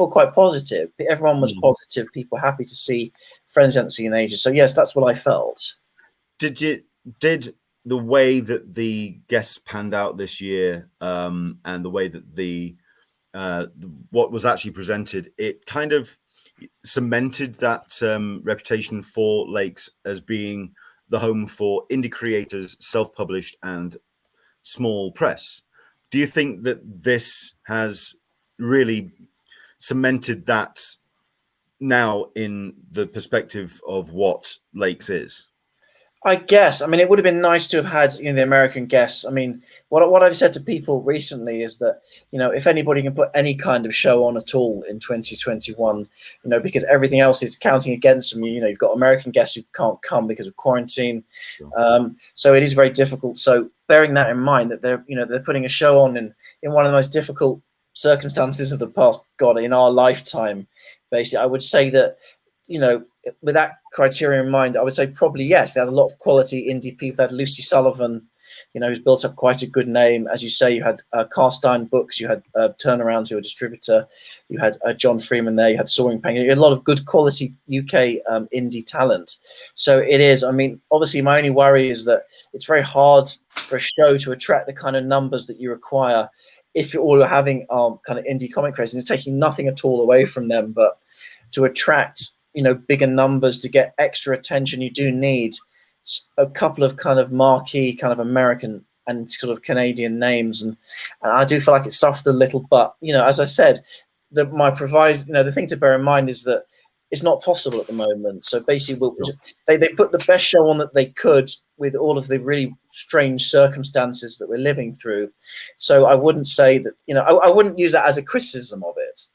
quite positive. Everyone was positive. People were happy to see friends you hadn't seen in ages. So yes, that's what I felt. Did the way that the guests panned out this year, and the way that what was actually presented, it kind of cemented that reputation for Lakes as being the home for indie creators, self-published and small press. Do you think that this has really cemented that now in the perspective of what Lakes is? I guess. I mean, it would have been nice to have had the American guests. I mean, what I've said to people recently is that if anybody can put any kind of show on at all in 2021, because everything else is counting against them. You've got American guests who can't come because of quarantine, so it is very difficult. So bearing that in mind, that they're putting a show on in one of the most difficult circumstances of the past, in our lifetime, basically, I would say that with that criteria in mind, I would say probably yes. They had a lot of quality indie people. They had Lucy Sullivan, who's built up quite a good name. As you say, you had Cast Iron Books, you had Turnaround, who are a distributor, you had John Freeman there, you had Soaring Pain. You had a lot of good quality UK indie talent. So it is. I mean, obviously, my only worry is that it's very hard for a show to attract the kind of numbers that you require if you're all having kind of indie comic creators. It's taking nothing at all away from them, but to attract bigger numbers, to get extra attention, you do need a couple of kind of marquee kind of American and sort of Canadian names, and I do feel like it suffered a little. But as I said, the thing to bear in mind is that it's not possible at the moment. So basically, they put the best show on that they could with all of the really strange circumstances that we're living through. So I wouldn't say that I wouldn't use that as a criticism of it.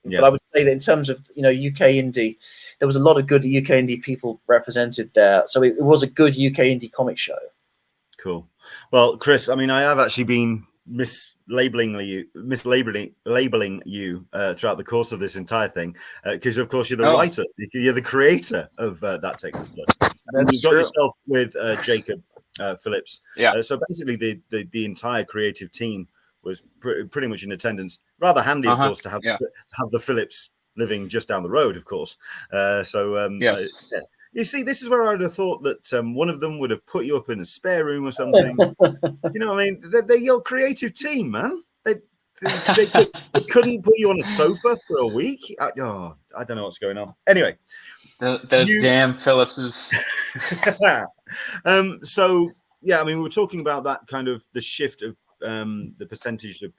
Yeah. But I would say that in terms of UK indie, there was a lot of good UK indie people represented there. So it was a good UK indie comic show. Cool. Well, Chris, I mean, I have actually been mislabeling you throughout the course of this entire thing, because of course you're the writer, you're the creator of that Texas Blood. And you've got yourself with Jacob Phillips. Yeah. So basically, the entire creative team was pretty much in attendance. Rather handy, of course, to have the Phillips living just down the road, of course. Yes. You see, this is where I'd have thought that one of them would have put you up in a spare room or something. You know what I mean? They're your creative team, man. They couldn't put you on a sofa for a week. I don't know what's going on. Anyway. Those damn Phillipses. So, yeah, I mean, we were talking about that kind of the shift of the percentage of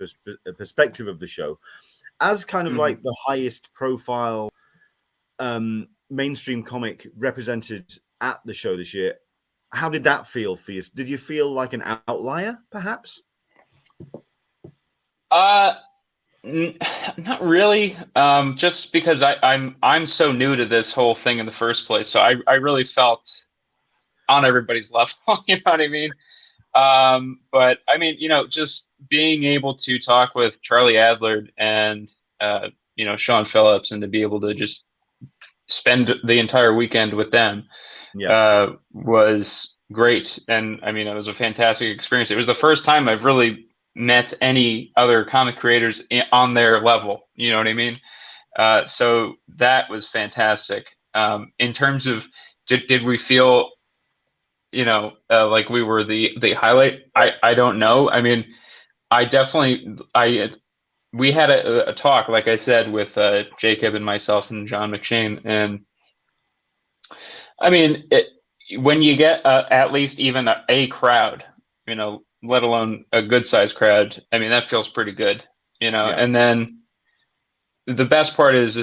perspective of the show as kind of like the highest profile mainstream comic represented at the show this year. How did that feel for you? Did you feel like an outlier, perhaps? Not really. Just because I'm so new to this whole thing in the first place, so I really felt on everybody's level. You know what I mean? But I mean, just being able to talk with Charlie Adler and Sean Phillips, and to be able to just spend the entire weekend with them was great. And I mean, it was a fantastic experience. It was the first time I've really met any other comic creators on their level. You know what I mean? So that was fantastic. In terms of, did we feel, like we were the highlight? I don't know. I mean, we had a talk, like I said, with Jacob and myself and John McShane, and I mean, when you get at least even a crowd, let alone a good sized crowd, I mean, that feels pretty good, Yeah. And then the best part is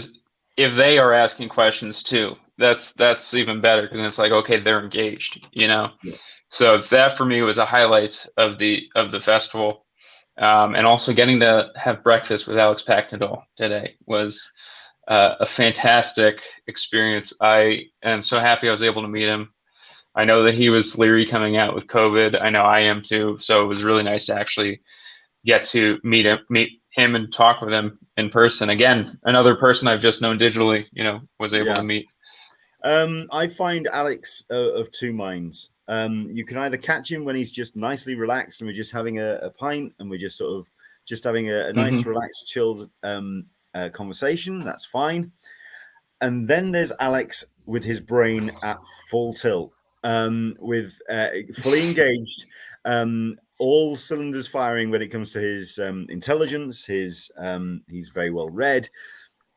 if they are asking questions too, that's even better, because it's like, okay, they're engaged, Yeah. So that for me was a highlight of the festival. And also getting to have breakfast with Alex Packnadal today was a fantastic experience. I am so happy I was able to meet him. I know that he was leery coming out with COVID. I know I am too. So it was really nice to actually get to meet him and talk with him in person. Again, another person I've just known digitally, was able to meet. I find Alex of two minds. You can either catch him when he's just nicely relaxed and we're just having a pint and we're just sort of just having a nice, relaxed, chilled conversation. That's fine. And then there's Alex with his brain at full tilt, with fully engaged, all cylinders firing when it comes to his intelligence. He's very well read.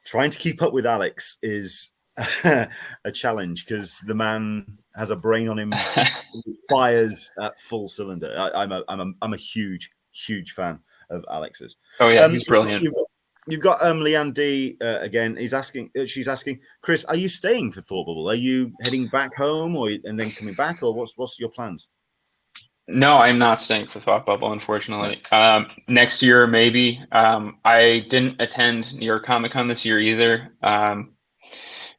Trying to keep up with Alex is a challenge because the man has a brain on him, fires at full cylinder. I'm a huge fan of Alex's. Oh yeah, he's brilliant. You've got Leanne D again. She's asking, Chris, are you staying for Thought Bubble? Are you heading back home and then coming back, or what's your plans? No, I'm not staying for Thought Bubble, unfortunately. Next year, maybe. I didn't attend New York Comic Con this year either.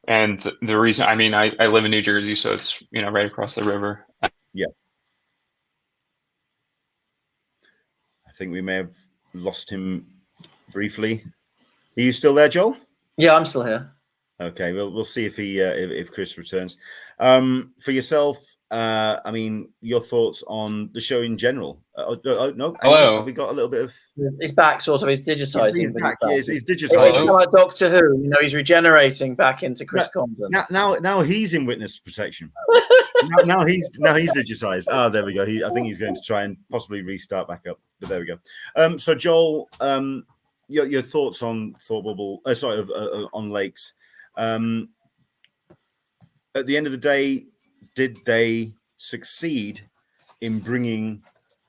And the reason, I mean, I live in New Jersey, so it's, right across the river. Yeah. I think we may have lost him briefly. Are you still there, Joel? Yeah, I'm still here. Okay, we'll see if if Chris returns. For yourself, I mean, your thoughts on the show in general? No, hello. Have we got a little bit of? He's back, sort of. He's digitizing. He's back. Yes, he's digitizing. It's kind of like Doctor Who. He's regenerating back into Chris Condon. Now he's in witness protection. now he's digitized. Oh, there we go. I think he's going to try and possibly restart back up. But there we go. So Joel, your thoughts on Thought Bubble? On Lakes. At the end of the day, did they succeed in bringing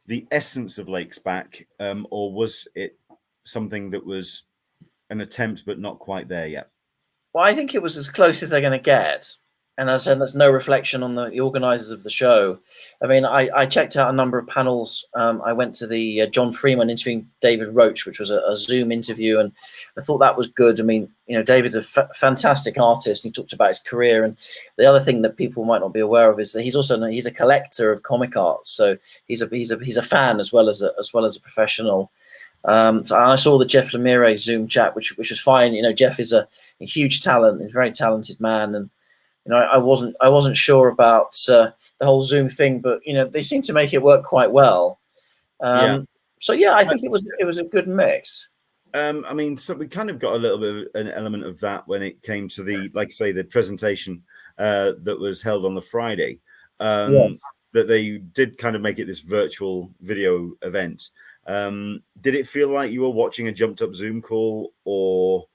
the essence of Lakes back, or was it something that was an attempt but not quite there yet? Well, I think it was as close as they're going to get. And as I said, that's no reflection on the organisers of the show. I mean, I checked out a number of panels. I went to the John Freeman interviewing David Roach, which was a Zoom interview, and I thought that was good. I mean, David's a fantastic artist. He talked about his career, and the other thing that people might not be aware of is that he's a collector of comic art. So he's a fan as well as a professional. So I saw the Jeff Lemire Zoom chat, which was fine. Jeff is a huge talent. He's a very talented man, and I wasn't sure about the whole Zoom thing, but they seem to make it work quite well. So yeah, I think it was a good mix. I mean, so we kind of got a little bit of an element of that when it came to the presentation that was held on the Friday. Yes. That they did kind of make it this virtual video event. Did it feel like you were watching a jumped up Zoom call, or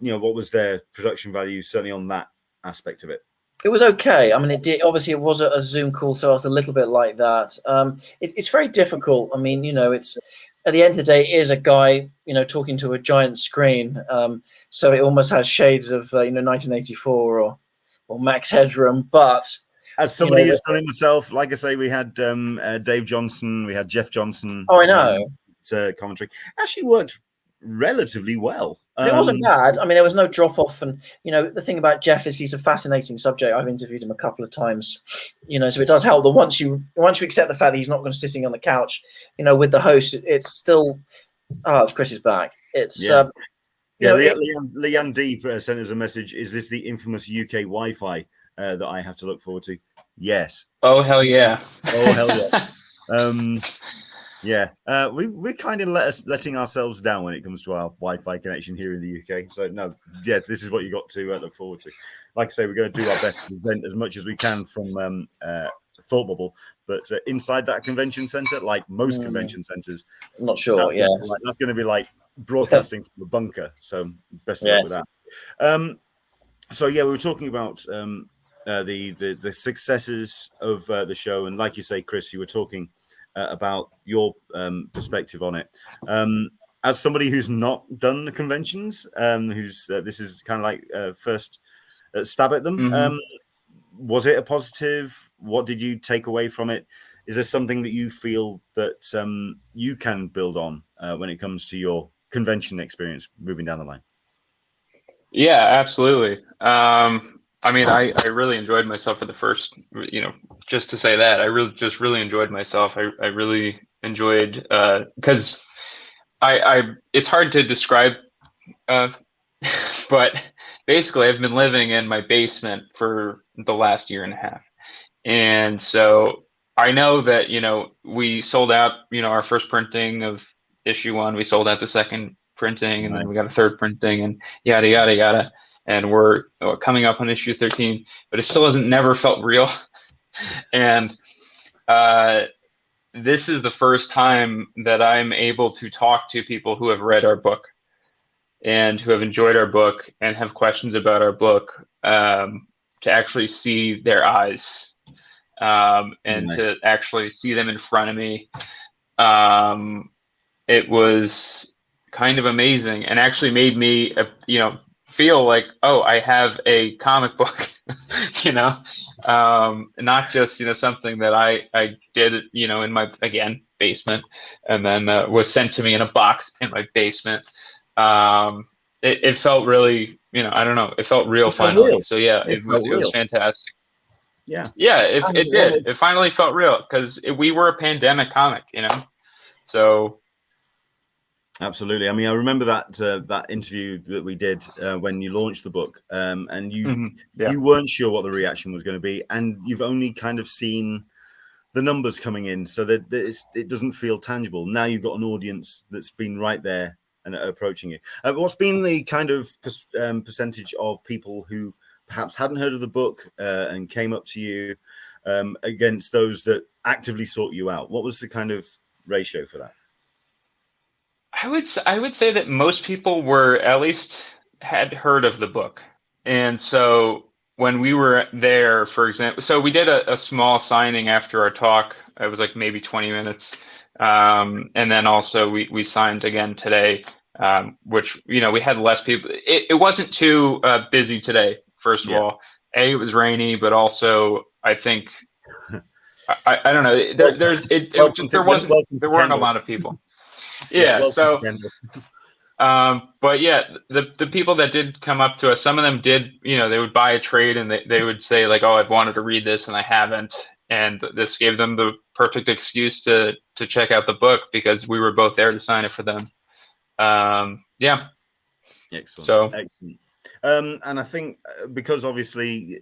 what was their production value certainly on that aspect of it? It was okay. I mean, obviously it was a Zoom call, so it's a little bit like that. It's very difficult. I mean, it's at the end of the day, it is a guy, talking to a giant screen. So it almost has shades of 1984 or Max Headroom. But as somebody who's done it himself, like I say, we had Dave Johnson, we had Jeff Johnson. Oh, I know. Commentary actually worked relatively well. It wasn't bad. I mean, there was no drop off, and the thing about Jeff is he's a fascinating subject. I've interviewed him a couple of times, so it does help that once you accept the fact that he's not going to be sitting on the couch, with the host, it's still. Oh, Chris is back. It's Leanne D sent us a message. Is this the infamous UK Wi-Fi that I have to look forward to? Yes. Oh hell yeah! Oh hell yeah! Yeah, we're kind of letting ourselves down when it comes to our Wi-Fi connection here in the UK. So no, yeah, this is what you got to look forward to. Like I say, we're going to do our best to present as much as we can from Thought Bubble, but inside that convention centre, like most convention centres, I'm not sure. that's going to be like broadcasting from the bunker. So best of luck with that. So yeah, we were talking about the successes of the show, and like you say, Chris, you were talking about your perspective on it. As somebody who's not done the conventions, who's this is kind of like first stab at them. Was it a positive? What did you take away from it? Is there something that you feel that you can build on when it comes to your convention experience moving down the line? Yeah, absolutely. I mean, I really enjoyed myself for the first, just to say that I really enjoyed myself. I really enjoyed, because it's hard to describe, but basically I've been living in my basement for the last year and a half. And so I know that, we sold out, our first printing of issue 1, we sold out the second printing, and then we got a third printing, and yada, yada, yada. And we're coming up on issue 13, but it still hasn't never felt real. And this is the first time that I'm able to talk to people who have read our book and who have enjoyed our book and have questions about our book, to actually see their eyes, and to actually see them in front of me. It was kind of amazing, and actually made me, feel like, oh, I have a comic book, not just, something that I did, in my, again, basement, and then was sent to me in a box in my basement. It felt really, I don't know, it felt real finally. So yeah, it was fantastic. Yeah, it did. It finally felt real, because we were a pandemic comic, so. Absolutely. I mean, I remember that interview that we did when you launched the book, and you weren't sure what the reaction was going to be, and you've only kind of seen the numbers coming in, so that it doesn't feel tangible. Now you've got an audience that's been right there and approaching you. What's been the kind of percentage of people who perhaps hadn't heard of the book and came up to you against those that actively sought you out? What was the kind of ratio for that? I would say that most people were, at least had heard of the book. And so when we were there, for example, so we did a small signing after our talk. It was like maybe 20 minutes. And then also we signed again today, which, we had less people. It wasn't too busy today, first of all. It was rainy, but also I think, I don't know, there weren't a lot of people. But yeah, the people that did come up to us, some of them did, they would buy a trade, and they would say like, oh, I've wanted to read this and I haven't. And this gave them the perfect excuse to check out the book, because we were both there to sign it for them. Yeah. Excellent. So excellent. And I think because obviously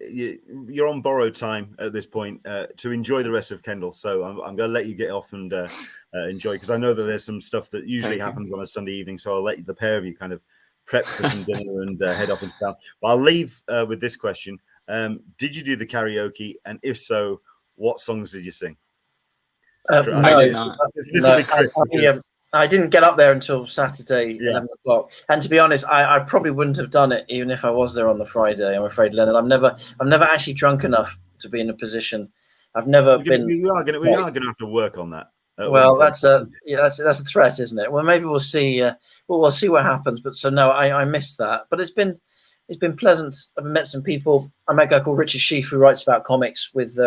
you're on borrowed time at this point to enjoy the rest of Kendal, so I'm going to let you get off and enjoy, because I know that there's some stuff that usually happens on a Sunday evening, so I'll let the pair of you kind of prep for some dinner and head off into town. But I'll leave with this question. Did you do the karaoke? And if so, what songs did you sing? I did not. This will be Chris. I didn't get up there until Saturday, 11 o'clock. And to be honest, I probably wouldn't have done it even if I was there on the Friday. I'm afraid, Leonard. I'm never actually drunk enough to be in a position. I've never been. We are going to have to work on that. Well, that's a threat, isn't it? Well, maybe we'll see. We'll see what happens. But so no, I missed that. But it's been pleasant. I've met some people. I met a guy called Richard Sheaf who writes about comics with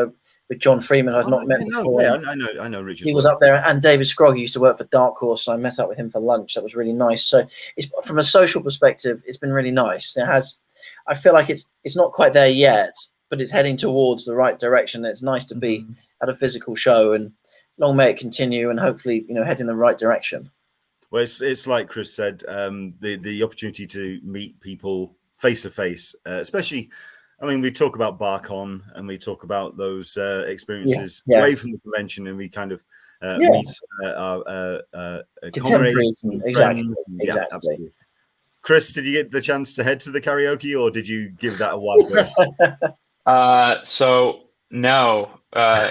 John Freeman. I've not met before. Yeah, I know Richard. He was up there, and David Scroggie used to work for Dark Horse. So I met up with him for lunch. That was really nice. So it's, from a social perspective, it's been really nice. I feel like it's not quite there yet, but it's heading towards the right direction. It's nice to be at a physical show, and long may it continue, and hopefully, head in the right direction. Well, it's like Chris said, the opportunity to meet people face to face, especially I mean, we talk about BarCon and we talk about those experiences away from the convention, and we kind of meet our contemporaries comrades, exactly. friends. And, yeah, absolutely. Chris, did you get the chance to head to the karaoke, or did you give that a wide berth? So no,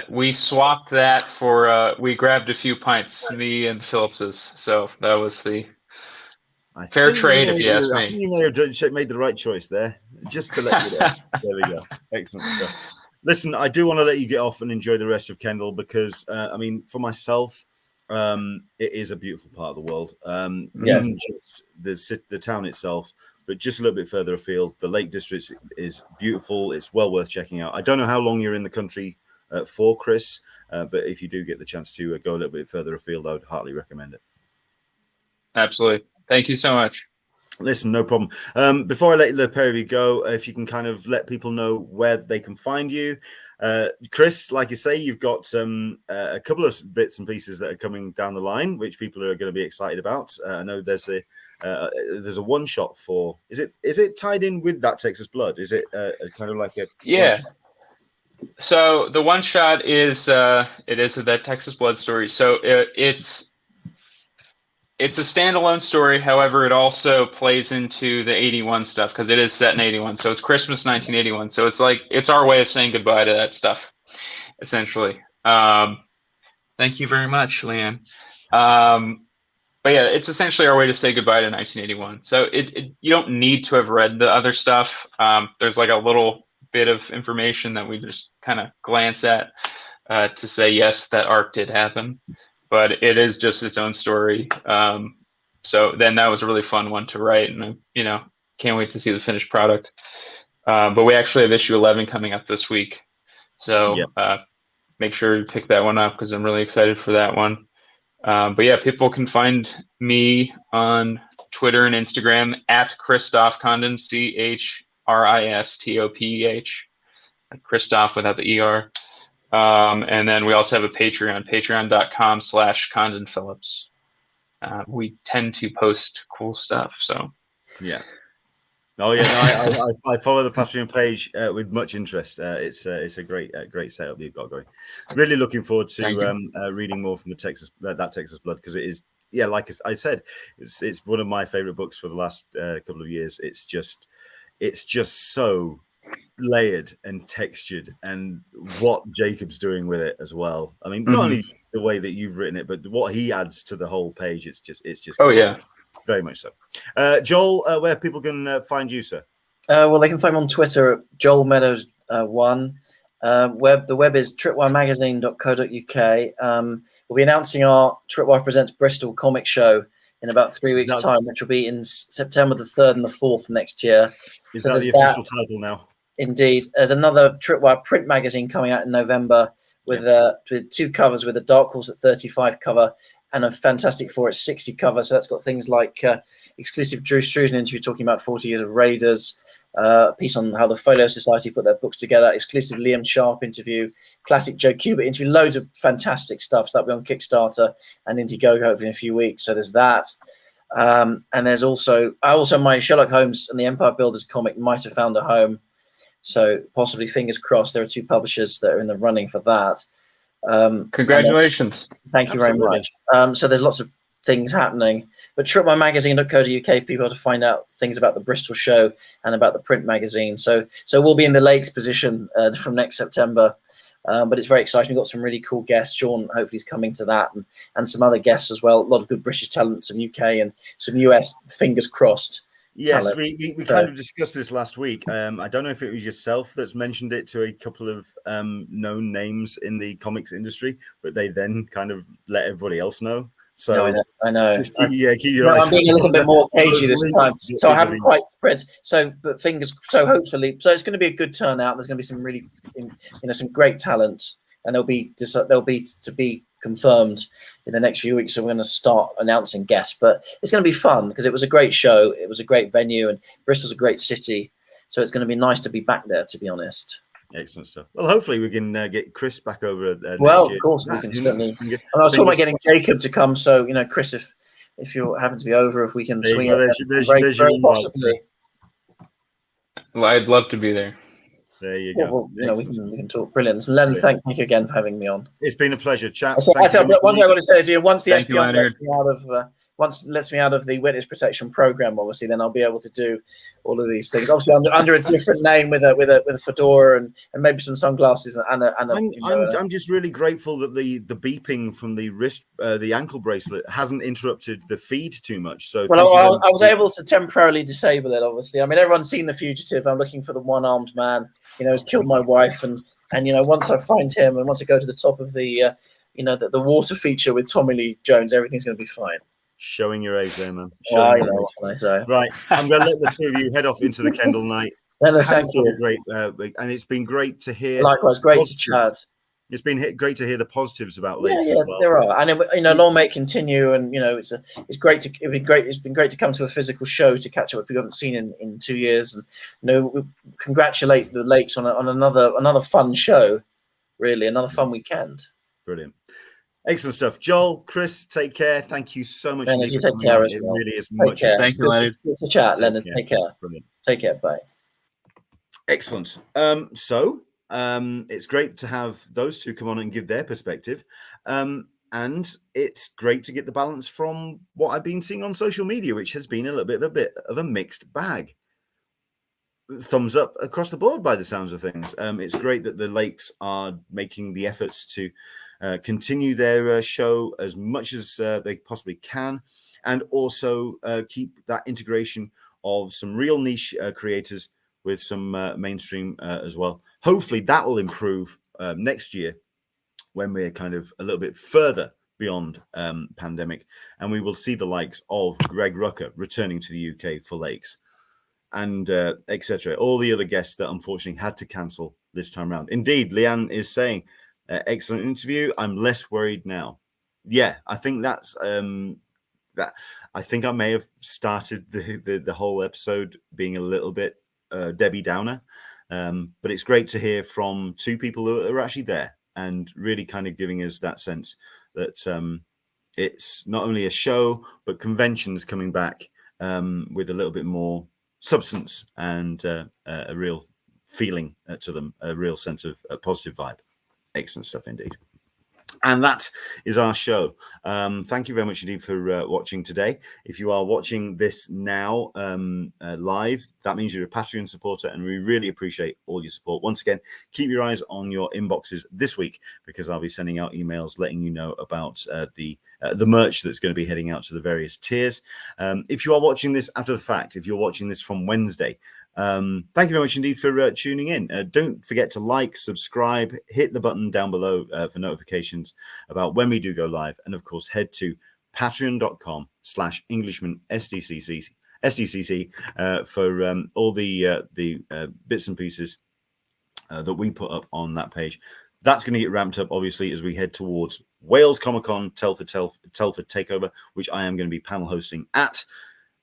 we swapped that for we grabbed a few pints, me and Phillips's. So that was the fair trade, if you ask me. I think you may have made the right choice there, just to let you know. There we go. Excellent stuff. Listen, I do want to let you get off and enjoy the rest of Kendal because, I mean, for myself, it is a beautiful part of the world. Even just the town itself, but just a little bit further afield, the Lake District is beautiful. It's well worth checking out. I don't know how long you're in the country for, Chris, but if you do get the chance to go a little bit further afield, I would heartily recommend it. Absolutely. Thank you so much. Listen, no problem. Before I let the pair of you go, if you can kind of let people know where they can find you. Chris, like you say, you've got a couple of bits and pieces that are coming down the line, which people are going to be excited about. I know there's a one shot for. Is it tied in with that Texas Blood? Is it kind of like a So the one shot is it is that Texas Blood story. So it's a standalone story. However, it also plays into the 81 stuff because it is set in 81. So it's Christmas 1981. So it's our way of saying goodbye to that stuff, essentially. Thank you very much, Leanne. But yeah, it's essentially our way to say goodbye to 1981. So you don't need to have read the other stuff. There's like a little bit of information that we just kind of glance at to say, yes, that arc did happen. But it is just its own story. So then that was a really fun one to write, and can't wait to see the finished product. But we actually have issue 11 coming up this week, so make sure to pick that one up because I'm really excited for that one. But yeah, people can find me on Twitter and Instagram at Christoph Condon, CHRISTOPEH, Christoph without the ER. And then we also have a Patreon, patreon.com/Condon Phillips. We tend to post cool stuff. So yeah. Oh yeah, no, I follow the Patreon page with much interest. It's a great setup you've got going. Really looking forward to reading more from the Texas Blood because it is like I said, it's one of my favorite books for the last couple of years. It's just so layered and textured, and what Jacob's doing with it as well. I mean, not only the way that you've written it, but what he adds to the whole page. It's just very much so. Joel, where people can find you, sir? Well, they can find me on Twitter at Joel Meadows 1. The web is tripwiremagazine.co.uk. We'll be announcing our Tripwire Presents Bristol comic show in about 3 weeks' time, which will be in September the 3rd and the 4th next year. Is that the official title now? Indeed. There's another Tripwire print magazine coming out in November with 2 covers, with a Dark Horse at 35 cover and a Fantastic Four at 60 cover. So that's got things like exclusive Drew Struzan interview talking about 40 years of Raiders, a piece on how the Folio Society put their books together, exclusive Liam Sharp interview, classic Joe Kubert interview, loads of fantastic stuff. So that'll be on Kickstarter and Indiegogo hopefully in a few weeks. So there's that. And there's also my Sherlock Holmes and the Empire Builders comic might have found a home. So possibly, fingers crossed, there are 2 publishers that are in the running for that. Congratulations. Thank you very much. So there's lots of things happening. But tripwiremagazine.co.uk, people to find out things about the Bristol show and about the print magazine. So we'll be in the Lakes position from next September. But it's very exciting. We've got some really cool guests. Sean hopefully is coming to that, and some other guests as well. A lot of good British talent, some UK and some US, fingers crossed. Yes, we kind of discussed this last week. I don't know if it was yourself that's mentioned it to a couple of known names in the comics industry, but they then kind of let everybody else know. So no, I know. Just keep your eyes. I'm being a little bit more cagey this time, so I haven't quite spread. But hopefully, it's going to be a good turnout. There's going to be some really, some great talent, and there'll be to be confirmed in the next few weeks. So we're going to start announcing guests, but it's going to be fun because it was a great show. It was a great venue, and Bristol's a great city. So it's going to be nice to be back there, to be honest. Excellent stuff. Well, hopefully we can get Chris back over next year. Of course, we can certainly. And I was talking about getting Jacob to come. So, Chris, if you happen to be over, if we can swing it, there's your possibly. Well, I'd love to be there. There you go. Well, we can talk. Brilliant. So, Len, thank you again for having me on. It's been a pleasure, chaps. One thing I want to say is, once the FBI lets me out of the witness protection program, obviously, then I'll be able to do all of these things. Obviously, under a different name with a fedora and maybe some sunglasses I'm just really grateful that the beeping from the wrist, the ankle bracelet, hasn't interrupted the feed too much. So, well, I was able to temporarily disable it. Obviously, I mean, everyone's seen The Fugitive. I'm looking for the one-armed man. Has killed my wife, and once I find him, and once I go to the top of the the water feature with Tommy Lee Jones, everything's going to be fine. Showing your age there, man. I know. Right, I'm going to let the two of you head off into the Kendal night. Thank you. Great, and it's been great to hear. Likewise, great to chat. It's been great to hear the positives about Lakes as well. There are, and long may it continue. And it's great to it's been great to come to a physical show to catch up with people we haven't seen in 2 years, and we congratulate the Lakes on another fun show, really another fun weekend. Brilliant, excellent stuff. Joel, Chris, take care. Thank you so much. Leonard, you take care as well. It really is much. Thank you, Leonard. Good to chat, Leonard. Take care. Brilliant. Take care. Bye. Excellent. It's great to have those two come on and give their perspective. And it's great to get the balance from what I've been seeing on social media, which has been a bit of a mixed bag. Thumbs up across the board by the sounds of things. It's great that the Lakes are making the efforts to continue their show as much as they possibly can, and also keep that integration of some real niche creators with some mainstream as well. Hopefully that will improve next year when we're kind of a little bit further beyond pandemic, and we will see the likes of Greg Rucker returning to the UK for Lakes, and etc. All the other guests that unfortunately had to cancel this time around. Indeed, Leanne is saying, excellent interview. I'm less worried now. Yeah, I think that's that. I think I may have started the whole episode being a little bit Debbie Downer, but it's great to hear from two people who are actually there and really kind of giving us that sense that it's not only a show, but conventions coming back with a little bit more substance and a real feeling to them, a real sense of a positive vibe. Excellent stuff indeed. And that is our show. Thank you very much indeed for watching today. If you are watching this now live, that means you're a Patreon supporter, and we really appreciate all your support. Once again, keep your eyes on your inboxes this week, because I'll be sending out emails letting you know about the merch that's going to be heading out to the various tiers. If you are watching this after the fact, if you're watching this from Wednesday, thank you very much indeed for tuning in. Don't forget to like, subscribe, hit the button down below for notifications about when we do go live, and of course head to patreon.com/Englishman SDCC for all the bits and pieces that we put up on that page. That's going to get ramped up, obviously, as we head towards Wales Comic Con, Telford Takeover, which I am going to be panel hosting at,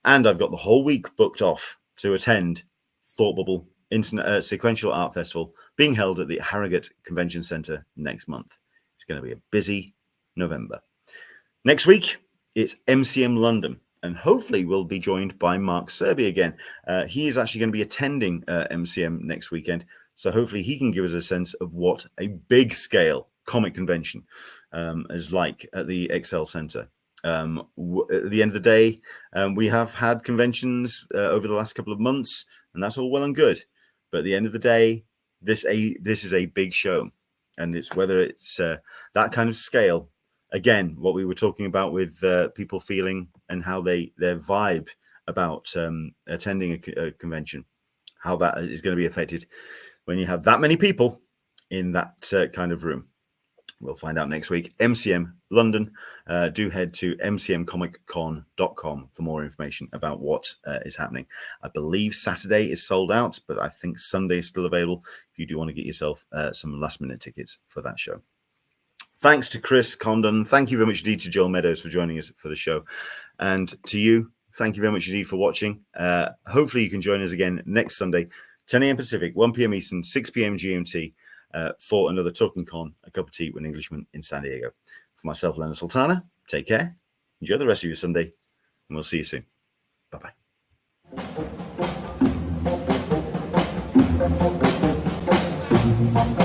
and I've got the whole week booked off to attend Thought Bubble Internet Sequential Art Festival being held at the Harrogate Convention Centre next month. It's going to be a busy November. Next week, it's MCM London, and hopefully we'll be joined by Mark Serby again. He is actually going to be attending MCM next weekend, so hopefully he can give us a sense of what a big-scale comic convention is like at the Excel Centre. At the end of the day, we have had conventions over the last couple of months, and that's all well and good. But at the end of the day, this is a big show, and it's whether it's that kind of scale. Again, what we were talking about with people feeling and how their vibe about attending a convention, how that is going to be affected when you have that many people in that kind of room. We'll find out next week. MCM London. Do head to mcmcomiccon.com for more information about what is happening. I believe Saturday is sold out, but I think Sunday is still available if you do want to get yourself some last-minute tickets for that show. Thanks to Chris Condon. Thank you very much indeed to Joel Meadows for joining us for the show. And to you, thank you very much indeed for watching. Hopefully you can join us again next Sunday, 10 a.m. Pacific, 1 p.m. Eastern, 6 p.m. GMT, for another Talkin Con, a cup of tea with an Englishman in San Diego. For myself, Leonard Sultana, take care, enjoy the rest of your Sunday, and we'll see you soon. Bye-bye. Bye.